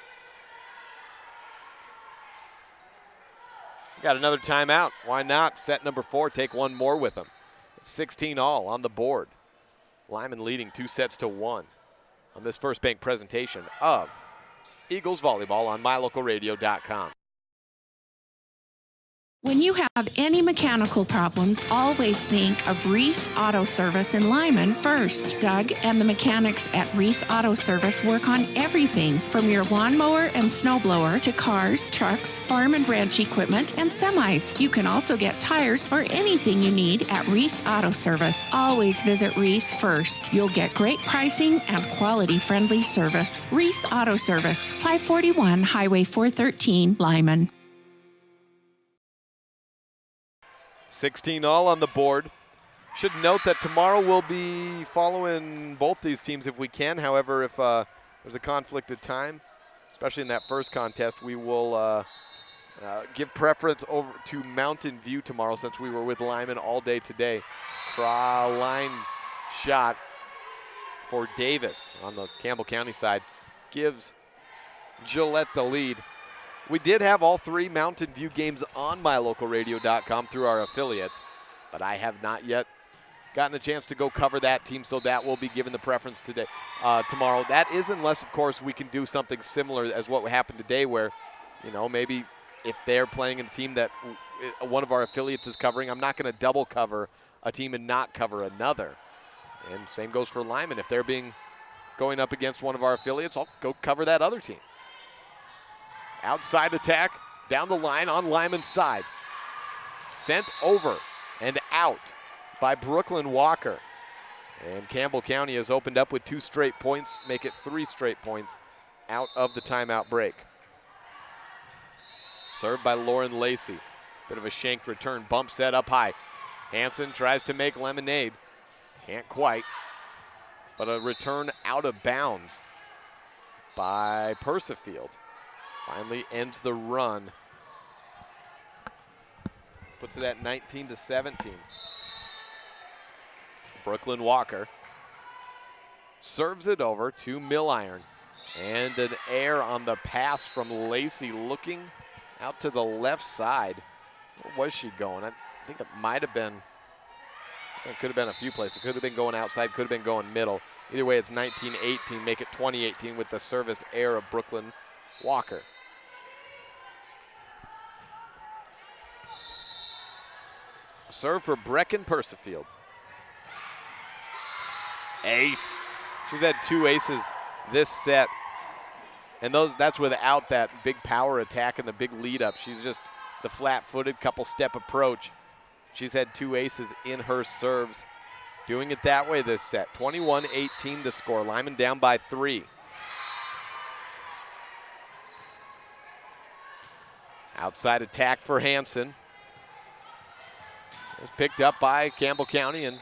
Speaker 3: Got another timeout. Why not? Set number 4, take one more with them. It's 16 all on the board. Lyman leading 2-1 on this First Bank presentation of Eagles Volleyball on MyLocalRadio.com.
Speaker 6: When you have any mechanical problems, always think of Reese Auto Service in Lyman first. Doug and the mechanics at Reese Auto Service work on everything from your lawnmower and snowblower to cars, trucks, farm and ranch equipment, and semis. You can also get tires for anything you need at Reese Auto Service. Always visit Reese first. You'll get great pricing and quality-friendly service. Reese Auto Service, 541 Highway 413, Lyman.
Speaker 3: 16 all on the board. Should note that tomorrow we'll be following both these teams if we can. However, if there's a conflict of time, especially in that first contest, we will give preference over to Mountain View tomorrow since we were with Lyman all day today. Line shot for Davis on the Campbell County side gives Gillette the lead. We did have all 3 Mountain View games on MyLocalRadio.com through our affiliates, but I have not yet gotten a chance to go cover that team, so that will be given the preference today, tomorrow. That is unless, of course, we can do something similar as what happened today where, you know, maybe if they're playing in a team that one of our affiliates is covering, I'm not going to double cover a team and not cover another. And same goes for Lyman. If they're going up against one of our affiliates, I'll go cover that other team. Outside attack, down the line on Lyman's side. Sent over and out by Brooklyn Walker. And Campbell County has opened up with 2 straight points, make it 3 straight points out of the timeout break. Served by Lauren Lacey. Bit of a shanked return, bump set up high. Hanson tries to make lemonade. Can't quite. But a return out of bounds by Persifield. Finally ends the run. Puts it at 19-17. Brooklyn Walker serves it over to Milliron. And an error on the pass from Lacey, looking out to the left side. Where was she going? I think it might have been, it could have been a few places. It could have been going outside, could have been going middle. Either way, it's 19-18, make it 20-18 with the service error of Brooklyn Walker. Serve for Brecken Persifield. Ace. She's had 2 aces this set. And that's without that big power attack and the big lead up. She's just the flat-footed couple step approach. She's had 2 aces in her serves. Doing it that way this set. 21-18 the score. Lyman down by 3. Outside attack for Hanson. It's picked up by Campbell County, and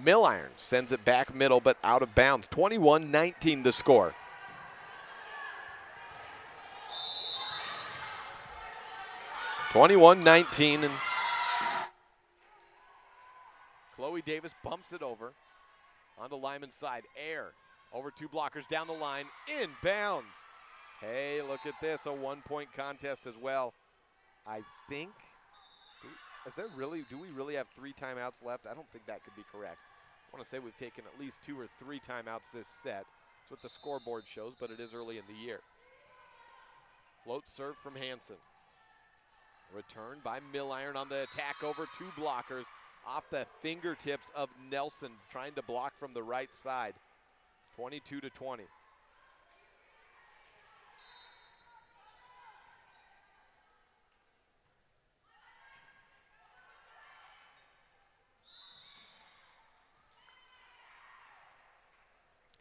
Speaker 3: Milliron sends it back middle but out of bounds. 21-19 the score. (21-19) and Chloe Davis bumps it over onto Lyman's side. Air over 2 blockers down the line, in bounds. Hey, look at this, a 1-point contest as well. I think, do we really have 3 timeouts left? I don't think that could be correct. I want to say we've taken at least 2 or 3 timeouts this set. That's what the scoreboard shows, but it is early in the year. Float serve from Hanson. Return by Milliron on the attack over 2 blockers off the fingertips of Nelson, trying to block from the right side. 22-20.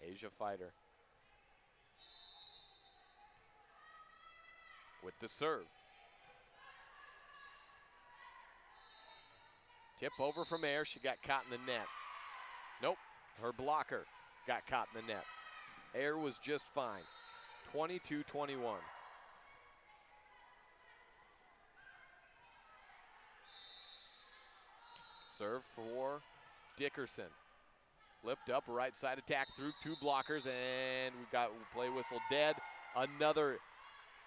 Speaker 3: Asia Fighter with the serve. Tip over from Air. She got caught in the net. Nope, her blocker got caught in the net. Air was just fine. 22-21. Serve for Dickerson. Flipped up, right side attack through 2 blockers, and we've got play whistle dead. Another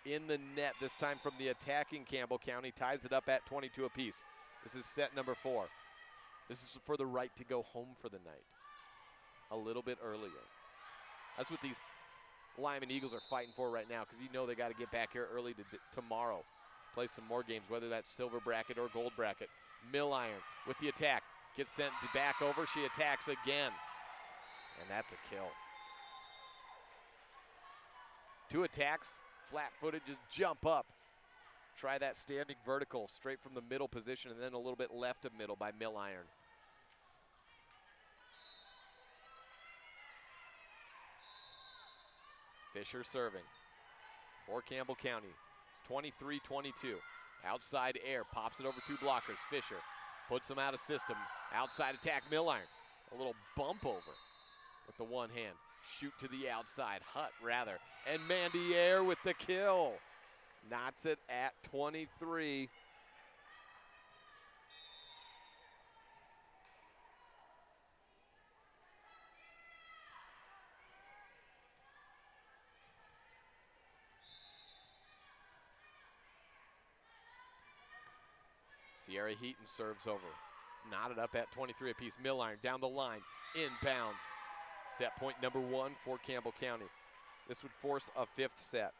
Speaker 3: in the net, this time from the attacking Campbell County, ties it up at 22 apiece. This is set number 4. This is for the right to go home for the night a little bit earlier. That's what these Lyman Eagles are fighting for right now, because you know they got to get back here early tomorrow. Play some more games, whether that's silver bracket or gold bracket. Milliron with the attack. Gets sent back over. She attacks again. And that's a kill. 2 attacks. Flat-footed, just jump up. Try that standing vertical straight from the middle position, and then a little bit left of middle by Milliron. Fisher serving for Campbell County. It's 23-22. Outside Air pops it over 2 blockers. Fisher puts them out of system. Outside attack, Milliron. A little bump over with the one hand. Shoot to the outside. Hutt, rather. And Mandy Air with the kill. Knots it at 23. Sierra Heaton serves over. Knotted up at 23 apiece. Milliron down the line, inbounds. Set point number 1 for Campbell County. This would force a 5th set.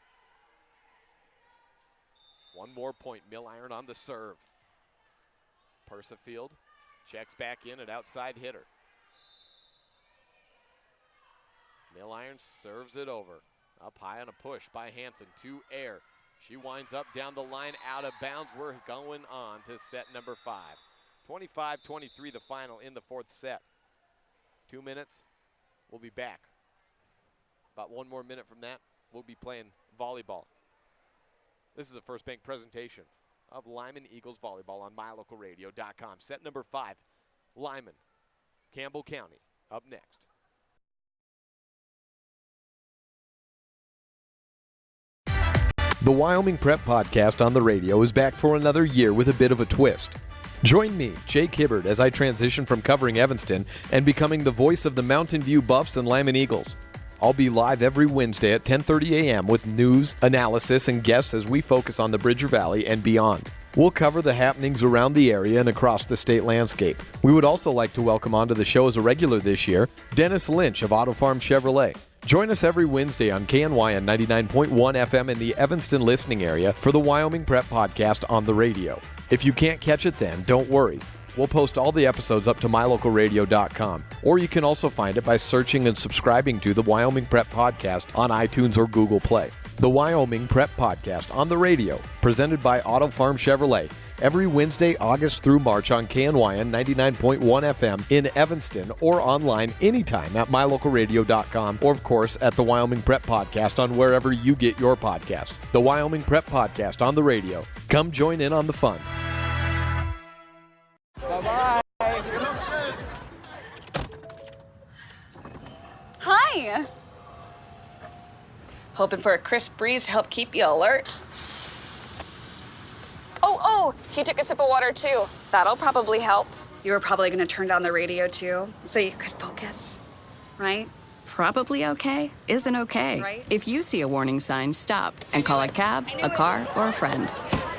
Speaker 3: 1 more point. Milliron on the serve. Persifield checks back in at outside hitter. Milliron serves it over. Up high on a push by Hanson to Air. She winds up down the line, out of bounds. We're going on to set number 5. 25-23 the final in the fourth set. 2 minutes, we'll be back. About 1 more minute from that, we'll be playing volleyball. This is a First Bank presentation of Lyman Eagles Volleyball on mylocalradio.com. Set number 5, Lyman, Campbell County, up next. The Wyoming Prep Podcast on the radio is back for another year with a bit of a twist. Join me, Jake Hibbard, as I transition from covering Evanston and becoming the voice of the Mountain View Buffs and Lyman Eagles. I'll be live every Wednesday at 10:30 a.m. with news, analysis, and guests as we focus on the Bridger Valley and beyond. We'll cover the happenings around the area and across the state landscape. We would also like to welcome onto the show as a regular this year, Dennis Lynch of Auto Farm Chevrolet. Join us every Wednesday on KNYN 99.1 FM in the Evanston listening area for the Wyoming Prep Podcast on the radio. If you can't catch it then, don't worry. We'll post all the episodes up to mylocalradio.com, or you can also find it by searching and subscribing to the Wyoming Prep Podcast on iTunes or Google Play. The Wyoming Prep Podcast on the radio, presented by Auto Farm Chevrolet, every Wednesday, August through March on KNYN 99.1 FM in Evanston, or online anytime at mylocalradio.com, or of course at the Wyoming Prep Podcast on wherever you get your podcasts. The Wyoming Prep Podcast on the radio. Come join in on the fun.
Speaker 16: Bye-bye. Hi. Hoping for a crisp breeze to help keep you alert. Oh, he took a sip of water too. That'll probably help. You were probably gonna turn down the radio too, so you could focus, right?
Speaker 17: Probably okay isn't okay.
Speaker 16: Right?
Speaker 17: If you see a warning sign, stop and call a cab, a car, or a friend.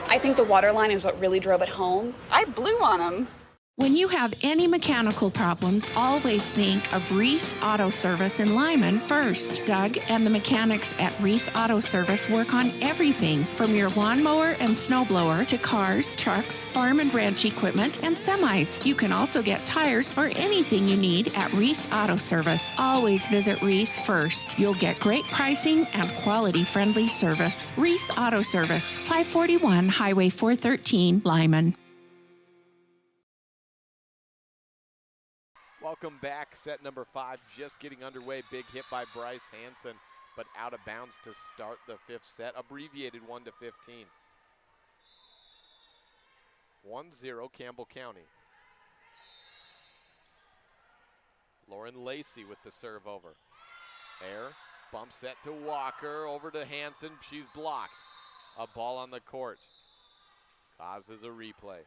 Speaker 16: I think the water line is what really drove it home. I blew on him.
Speaker 6: When you have any mechanical problems, always think of Reese Auto Service in Lyman first. Doug and the mechanics at Reese Auto Service work on everything from your lawnmower and snowblower to cars, trucks, farm and ranch equipment, and semis. You can also get tires for anything you need at Reese Auto Service. Always visit Reese first. You'll get great pricing and quality-friendly service. Reese Auto Service, 541 Highway 413, Lyman.
Speaker 3: Welcome back. Set number 5 just getting underway. Big hit by Bryce Hansen, but out of bounds to start the 5th set. Abbreviated 1-15. 1-0 Campbell County. Lauren Lacey with the serve over. Air, bump set to Walker, over to Hansen. She's blocked. A ball on the court. Causes a replay.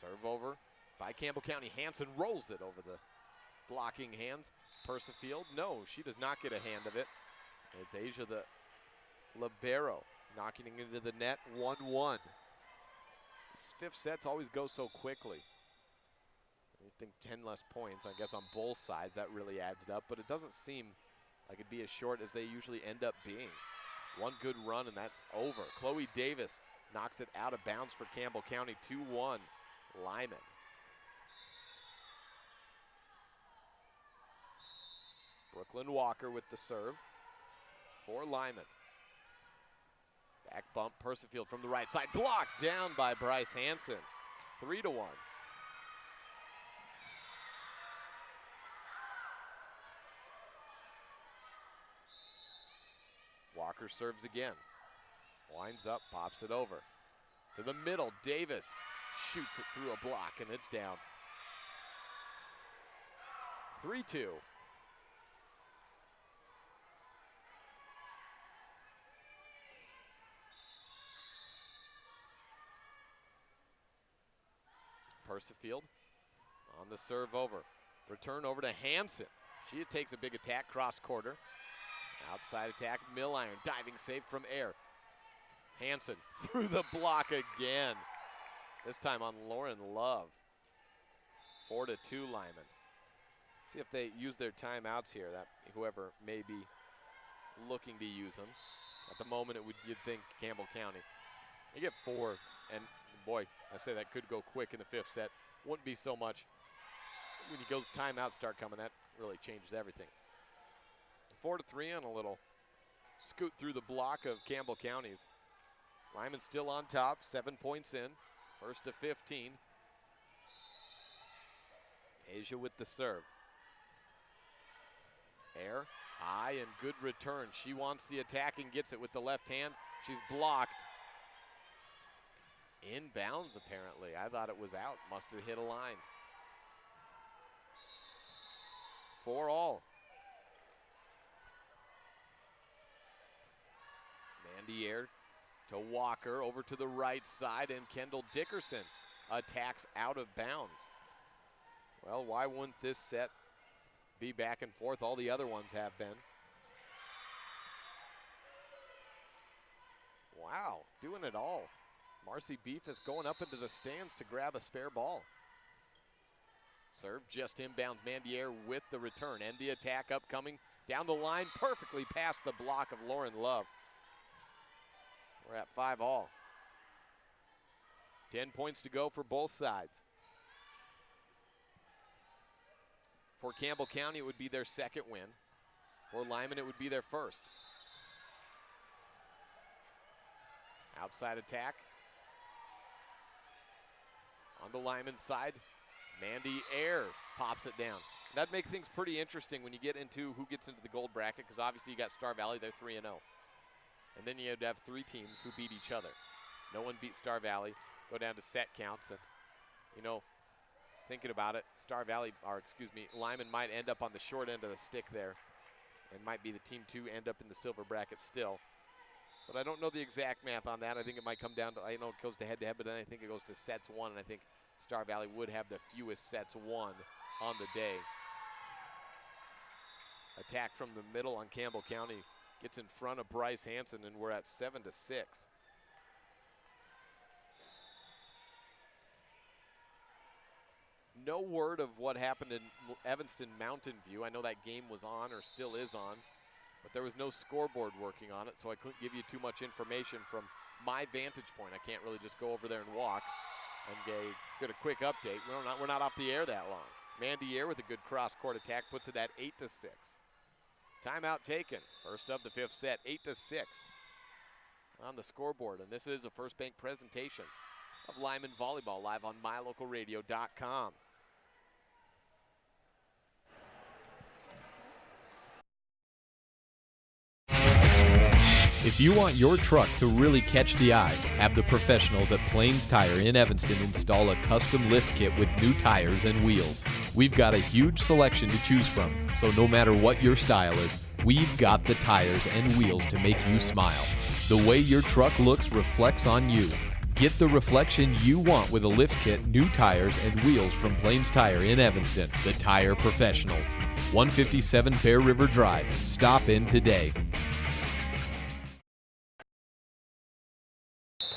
Speaker 3: Serve over by Campbell County. Hansen rolls it over the blocking hands. Persifield, no, she does not get a hand of it. It's Asia the libero knocking it into the net. 1-1. This 5th sets always go so quickly. I think 10 less points, I guess, on both sides. That really adds it up, but it doesn't seem like it'd be as short as they usually end up being. One good run and that's over. Chloe Davis knocks it out of bounds for Campbell County. 2-1. Lyman. Brooklyn Walker with the serve for Lyman. Back bump, Persifield from the right side. Blocked down by Bryce Hansen. 3-1. Walker serves again. Winds up, pops it over. To the middle, Davis shoots it through a block, and it's down. 3-2. Persifield on the serve over. Return over to Hansen. She takes a big attack, cross quarter. Outside attack, Milliron, diving save from Air. Hansen through the block again. This time on Lauren Love. 4-2 Lyman. See if they use their timeouts here, that whoever may be looking to use them. At the moment, you'd think Campbell County. You get 4, and boy, I say that could go quick in the 5th set. Wouldn't be so much when you go timeouts start coming. That really changes everything. 4-3 on a little scoot through the block of Campbell County's. Lyman still on top, 7 points in, 1st to 15. Asia with the serve. Air, high and good return. She wants the attack and gets it with the left hand. She's blocked. Inbounds, apparently. I thought it was out. Must have hit a line. 4 all. Mandy Air to Walker, over to the right side, and Kendall Dickerson attacks out of bounds. Well, why wouldn't this set be back and forth? All the other ones have been. Wow, doing it all. Marcy Beefus going up into the stands to grab a spare ball. Serve just inbounds. Mandier with the return and the attack upcoming down the line, perfectly past the block of Lauren Love. We're at 5 all. 10 points to go for both sides. For Campbell County, it would be their 2nd win. For Lyman, it would be their 1st. Outside attack. On the Lyman side, Mandy Air pops it down. That'd make things pretty interesting when you get into who gets into the gold bracket, because obviously you got Star Valley, they're 3-0. And then you'd have 3 teams who beat each other. No one beat Star Valley, go down to set counts, and you know, thinking about it, Lyman might end up on the short end of the stick there, and might be the team 2 end up in the silver bracket still. But I don't know the exact math on that. I think it might come down to, I know it goes to head-to-head, but then I think it goes to sets 1, and I think Star Valley would have the fewest sets 1 on the day. Attack from the middle on Campbell County gets in front of Bryce Hansen, and we're at 7-6. No word of what happened in Evanston Mountain View. I know that game was on or still is on, but there was no scoreboard working on it, so I couldn't give you too much information from my vantage point. I can't really just go over there and walk and get a quick update. We're not off the air that long. Mandy Air with a good cross-court attack puts it at 8-6. Timeout taken. First of the 5th set, 8-6 on the scoreboard. And this is a First Bank presentation of Lyman Volleyball live on mylocalradio.com.
Speaker 7: If you want your truck to really catch the eye, have the professionals at Plains Tire in Evanston install a custom lift kit with new tires and wheels. We've got a huge selection to choose from, so no matter what your style is, we've got the tires and wheels to make you smile. The way your truck looks reflects on you. Get the reflection you want with a lift kit, new tires, and wheels from Plains Tire in Evanston, the tire professionals. 157 Bear River Drive. Stop in today.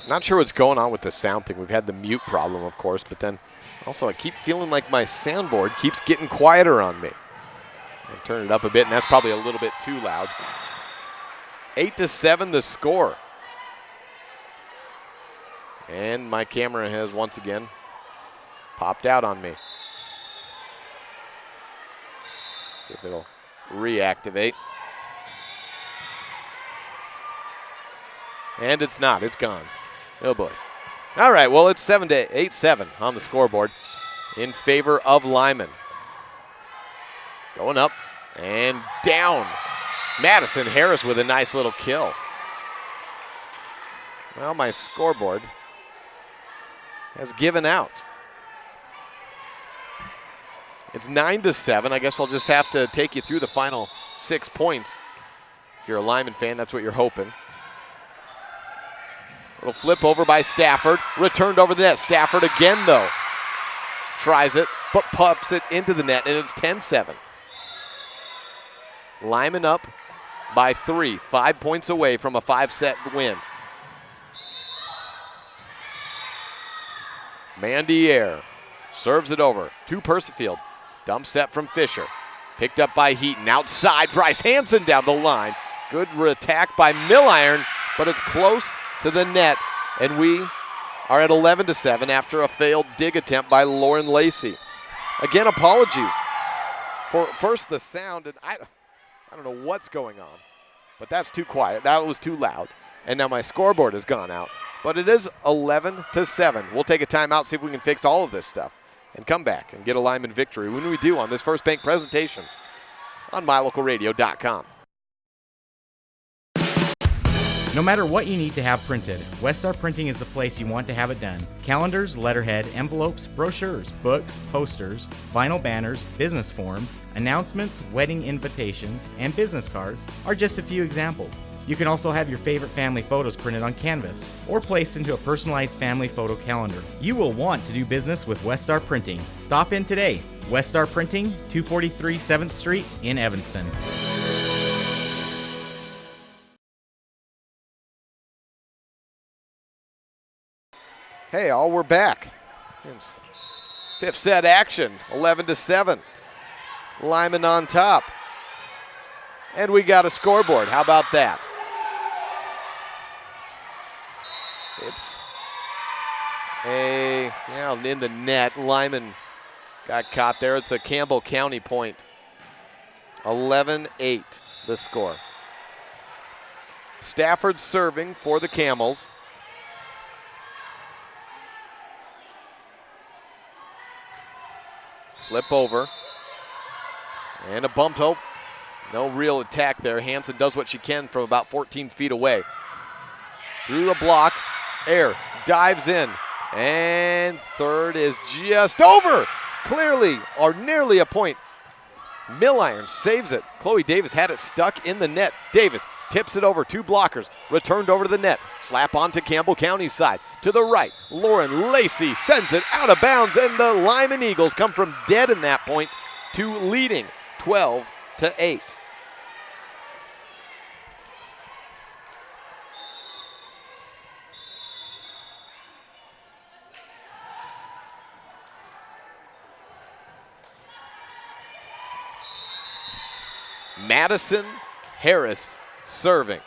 Speaker 3: Not sure what's going on with the sound thing. We've had the mute problem, of course, but then also I keep feeling like my soundboard keeps getting quieter on me. I'll turn it up a bit, and that's probably a little bit too loud. 8-7 the score. And my camera has once again popped out on me. See if it'll reactivate. And it's not, it's gone. Oh boy. All right, well, it's 8-7 on the scoreboard in favor of Lyman. Going up and down. Madison Harris with a nice little kill. Well, my scoreboard has given out. It's 9-7. I guess I'll just have to take you through the final 6 points. If you're a Lyman fan, that's what you're hoping. Little flip over by Stafford. Returned over the net. Stafford again, though. Tries it, but pops it into the net, and it's 10-7. Lyman up by 3. 5 points away from a 5-set win. Mandier serves it over to Persifield. Dump set from Fisher. Picked up by Heaton. Outside, Bryce Hansen down the line. Good attack by Milliron, but it's close to the net, And we are at 11-7 after a failed dig attempt by Lauren Lacey. Again, apologies for first the sound, and I don't know what's going on, but that's too quiet. That was too loud. And now my scoreboard has gone out. But it is 11-7. We'll take a timeout, see if we can fix all of this stuff, and come back and get a Lyman victory when we do on this First Bank presentation on mylocalradio.com.
Speaker 5: No matter what you need to have printed, Westar Printing is the place you want to have it done. Calendars, letterhead, envelopes, brochures, books, posters, vinyl banners, business forms, announcements, wedding invitations, and business cards are just a few examples. You can also have your favorite family photos printed on canvas or placed into a personalized family photo calendar. You will want to do business with Westar Printing. Stop in today. Westar Printing, 243 7th Street in Evanston.
Speaker 3: Hey, all, we're back. It's fifth set action, 11-7. Lyman on top. And we got a scoreboard. How about that? It's in the net. Lyman got caught there. It's a Campbell County point. 11-8, the score. Stafford serving for the Camels. Flip over. And a bump hope. No real attack there. Hansen does what she can from about 14 feet away. Through the block. Air dives in. And third is just over. Clearly, or nearly a point. Milliron saves it. Chloe Davis had it stuck in the net. Davis tips it over. Two blockers. Returned over to the net. Slap onto Campbell County's side. To the right. Lauren Lacey sends it out of bounds. And the Lyman Eagles come from dead in that point to leading 12-8. Madison Harris serving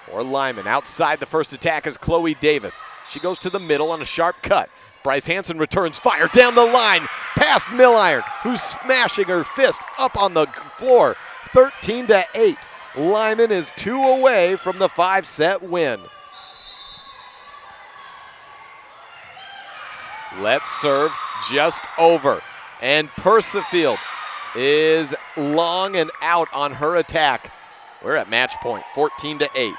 Speaker 3: for Lyman. Outside the first attack is Chloe Davis. She goes to the middle on a sharp cut. Bryce Hansen returns fire down the line past Milliron, who's smashing her fist up on the floor. 13-8. Lyman is 2 away from the 5-set win. Let's serve just over. And Persifield is long and out on her attack. We're at match point, 14-8.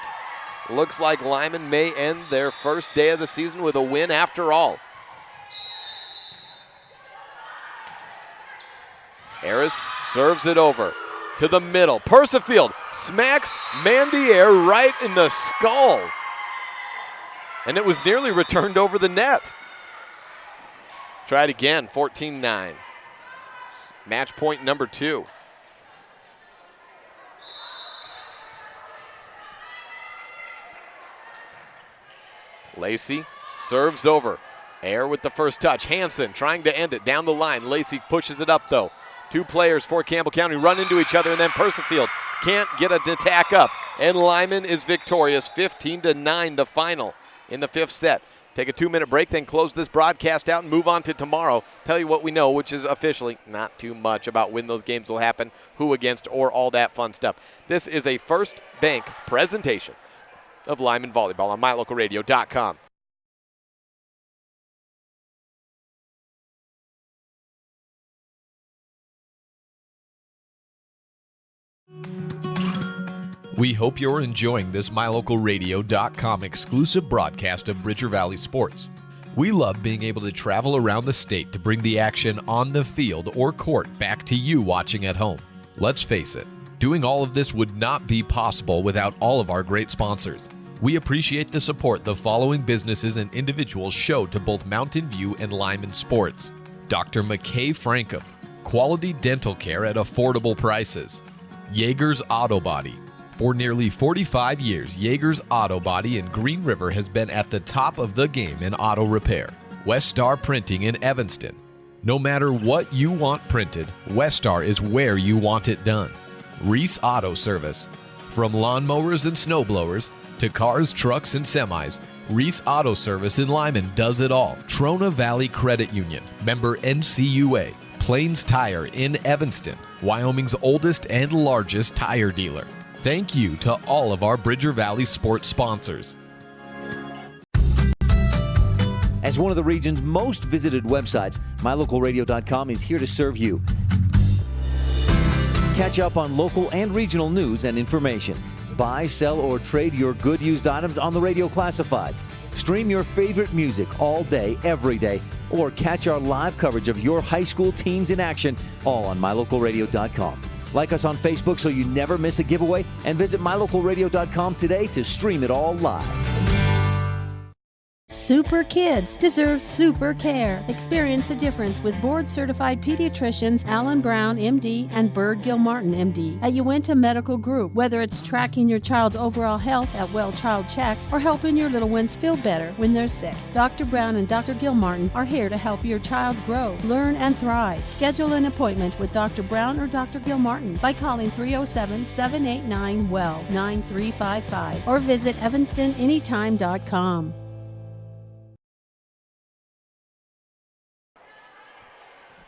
Speaker 3: Looks like Lyman may end their first day of the season with a win after all. Harris serves it over to the middle. Persifield smacks Mandier right in the skull. And it was nearly returned over the net. Try it again, 14-9. Match point number 2. Lacey serves over. Air with the first touch. Hansen trying to end it down the line. Lacey pushes it up though. Two players for Campbell County run into each other, and then Persifield can't get an attack up. And Lyman is victorious, 15-9 the final in the 5th set. Take a 2-minute break, then close this broadcast out and move on to tomorrow. Tell you what we know, which is officially not too much about when those games will happen, who against, or all that fun stuff. This is a First Bank presentation of Lyman Volleyball on mylocalradio.com.
Speaker 7: We hope you're enjoying this mylocalradio.com exclusive broadcast of Bridger Valley Sports. We love being able to travel around the state to bring the action on the field or court back to you watching at home. Let's face it, doing all of this would not be possible without all of our great sponsors. We appreciate the support the following businesses and individuals show to both Mountain View and Lyman Sports. Dr. McKay Frankham, quality dental care at affordable prices. Yeager's Auto Body. For nearly 45 years, Yeager's Auto Body in Green River has been at the top of the game in auto repair. Westar Printing in Evanston. No matter what you want printed, Westar is where you want it done. Reese Auto Service. From lawnmowers and snowblowers to cars, trucks, and semis, Reese Auto Service in Lyman does it all. Trona Valley Credit Union, member NCUA. Plains Tire in Evanston, Wyoming's oldest and largest tire dealer. Thank you to all of our Bridger Valley sports sponsors.
Speaker 9: As one of the region's most visited websites, mylocalradio.com is here to serve you. Catch up on local and regional news and information. Buy, sell, or trade your good used items on the radio classifieds. Stream your favorite music all day, every day, or catch our live coverage of your high school teams in action, all on mylocalradio.com. Like us on Facebook so you never miss a giveaway, and visit mylocalradio.com today to stream it all live.
Speaker 18: Super kids deserve super care. Experience the difference with board-certified pediatricians Alan Brown, MD, and Berg Gilmartin, MD, at Uinta Medical Group. Whether it's tracking your child's overall health at Well Child Checks or helping your little ones feel better when they're sick, Dr. Brown and Dr. Gilmartin are here to help your child grow, learn, and thrive. Schedule an appointment with Dr. Brown or Dr. Gilmartin by calling 307-789-WELL 9355 or visit evanstonanytime.com.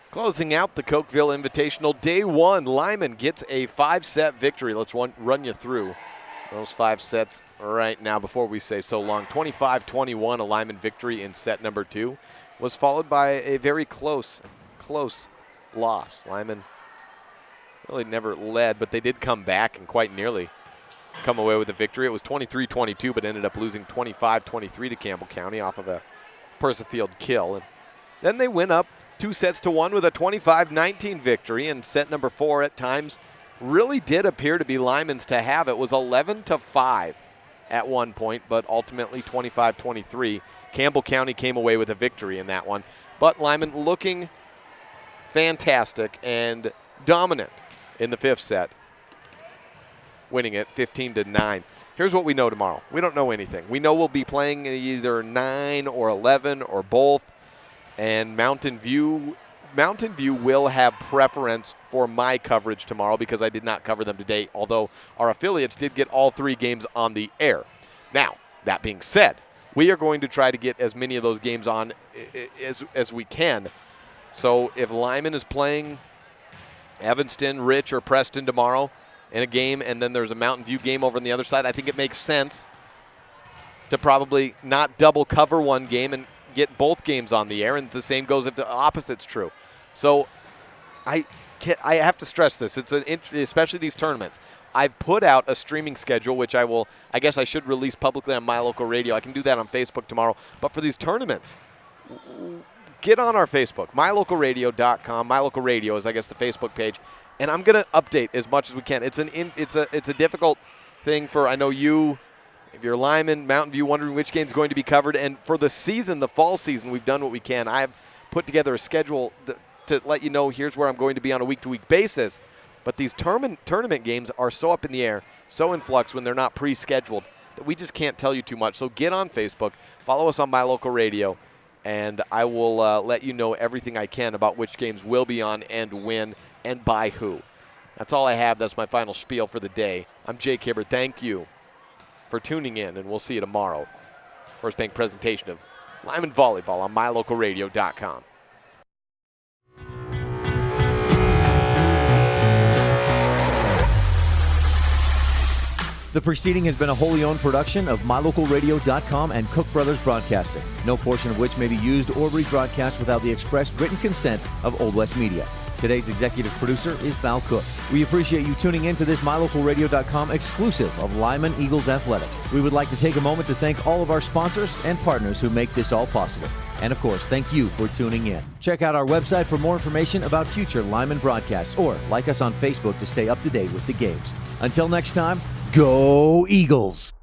Speaker 3: Closing out the Cokeville Invitational, day one, Lyman gets a 5-set victory. Let's run you through those 5 sets right now before we say so long. 25-21, a Lyman victory in set number 2, was followed by a very close loss. Lyman really never led, but they did come back and quite nearly come away with a victory. It was 23-22, but ended up losing 25-23 to Campbell County off of a Persefield kill. And then they went up 2-1 with a 25-19 victory, and set number 4 at times really did appear to be Lyman's to have. It was 11-5 at one point, but ultimately 25-23. Campbell County came away with a victory in that one. But Lyman looking fantastic and dominant in the 5th set, winning it 15-9. Here's what we know tomorrow. We don't know anything. We know we'll be playing either 9 or 11 or both. And Mountain View will have preference for my coverage tomorrow because I did not cover them today, although our affiliates did get all 3 games on the air. Now, that being said, we are going to try to get as many of those games on as we can. So if Lyman is playing Evanston, Rich, or Preston tomorrow in a game, and then there's a Mountain View game over on the other side, I think it makes sense to probably not double cover one game and get both games on the air, and the same goes if the opposite's true. So I have to stress this. It's especially these tournaments. I've put out a streaming schedule, which I guess I should release publicly on My Local Radio. I can do that on Facebook tomorrow. But for these tournaments, get on our Facebook, mylocalradio.com. My Local Radio is, I guess, the Facebook page, and I'm going to update as much as we can. It's a difficult thing for, I know you, if you're Lyman, Mountain View, wondering which game's going to be covered. And for the season, the fall season, we've done what we can. I've put together a schedule to let you know here's where I'm going to be on a week-to-week basis. But these tournament games are so up in the air, so in flux when they're not pre-scheduled, that we just can't tell you too much. So get on Facebook, follow us on My Local Radio, and I will let you know everything I can about which games will be on and when and by who. That's all I have. That's my final spiel for the day. I'm Jake Hibbert. Thank you for tuning in, and we'll see you tomorrow. First Bank presentation of Lyman Volleyball on mylocalradio.com.
Speaker 9: The preceding has been a wholly owned production of mylocalradio.com and Cook Brothers Broadcasting, no portion of which may be used or rebroadcast without the express written consent of Old West Media. Today's executive producer is Val Cook. We appreciate you tuning in to this mylocalradio.com exclusive of Lyman Eagles Athletics. We would like to take a moment to thank all of our sponsors and partners who make this all possible. And of course, thank you for tuning in. Check out our website for more information about future Lyman broadcasts, or like us on Facebook to stay up to date with the games. Until next time, go Eagles!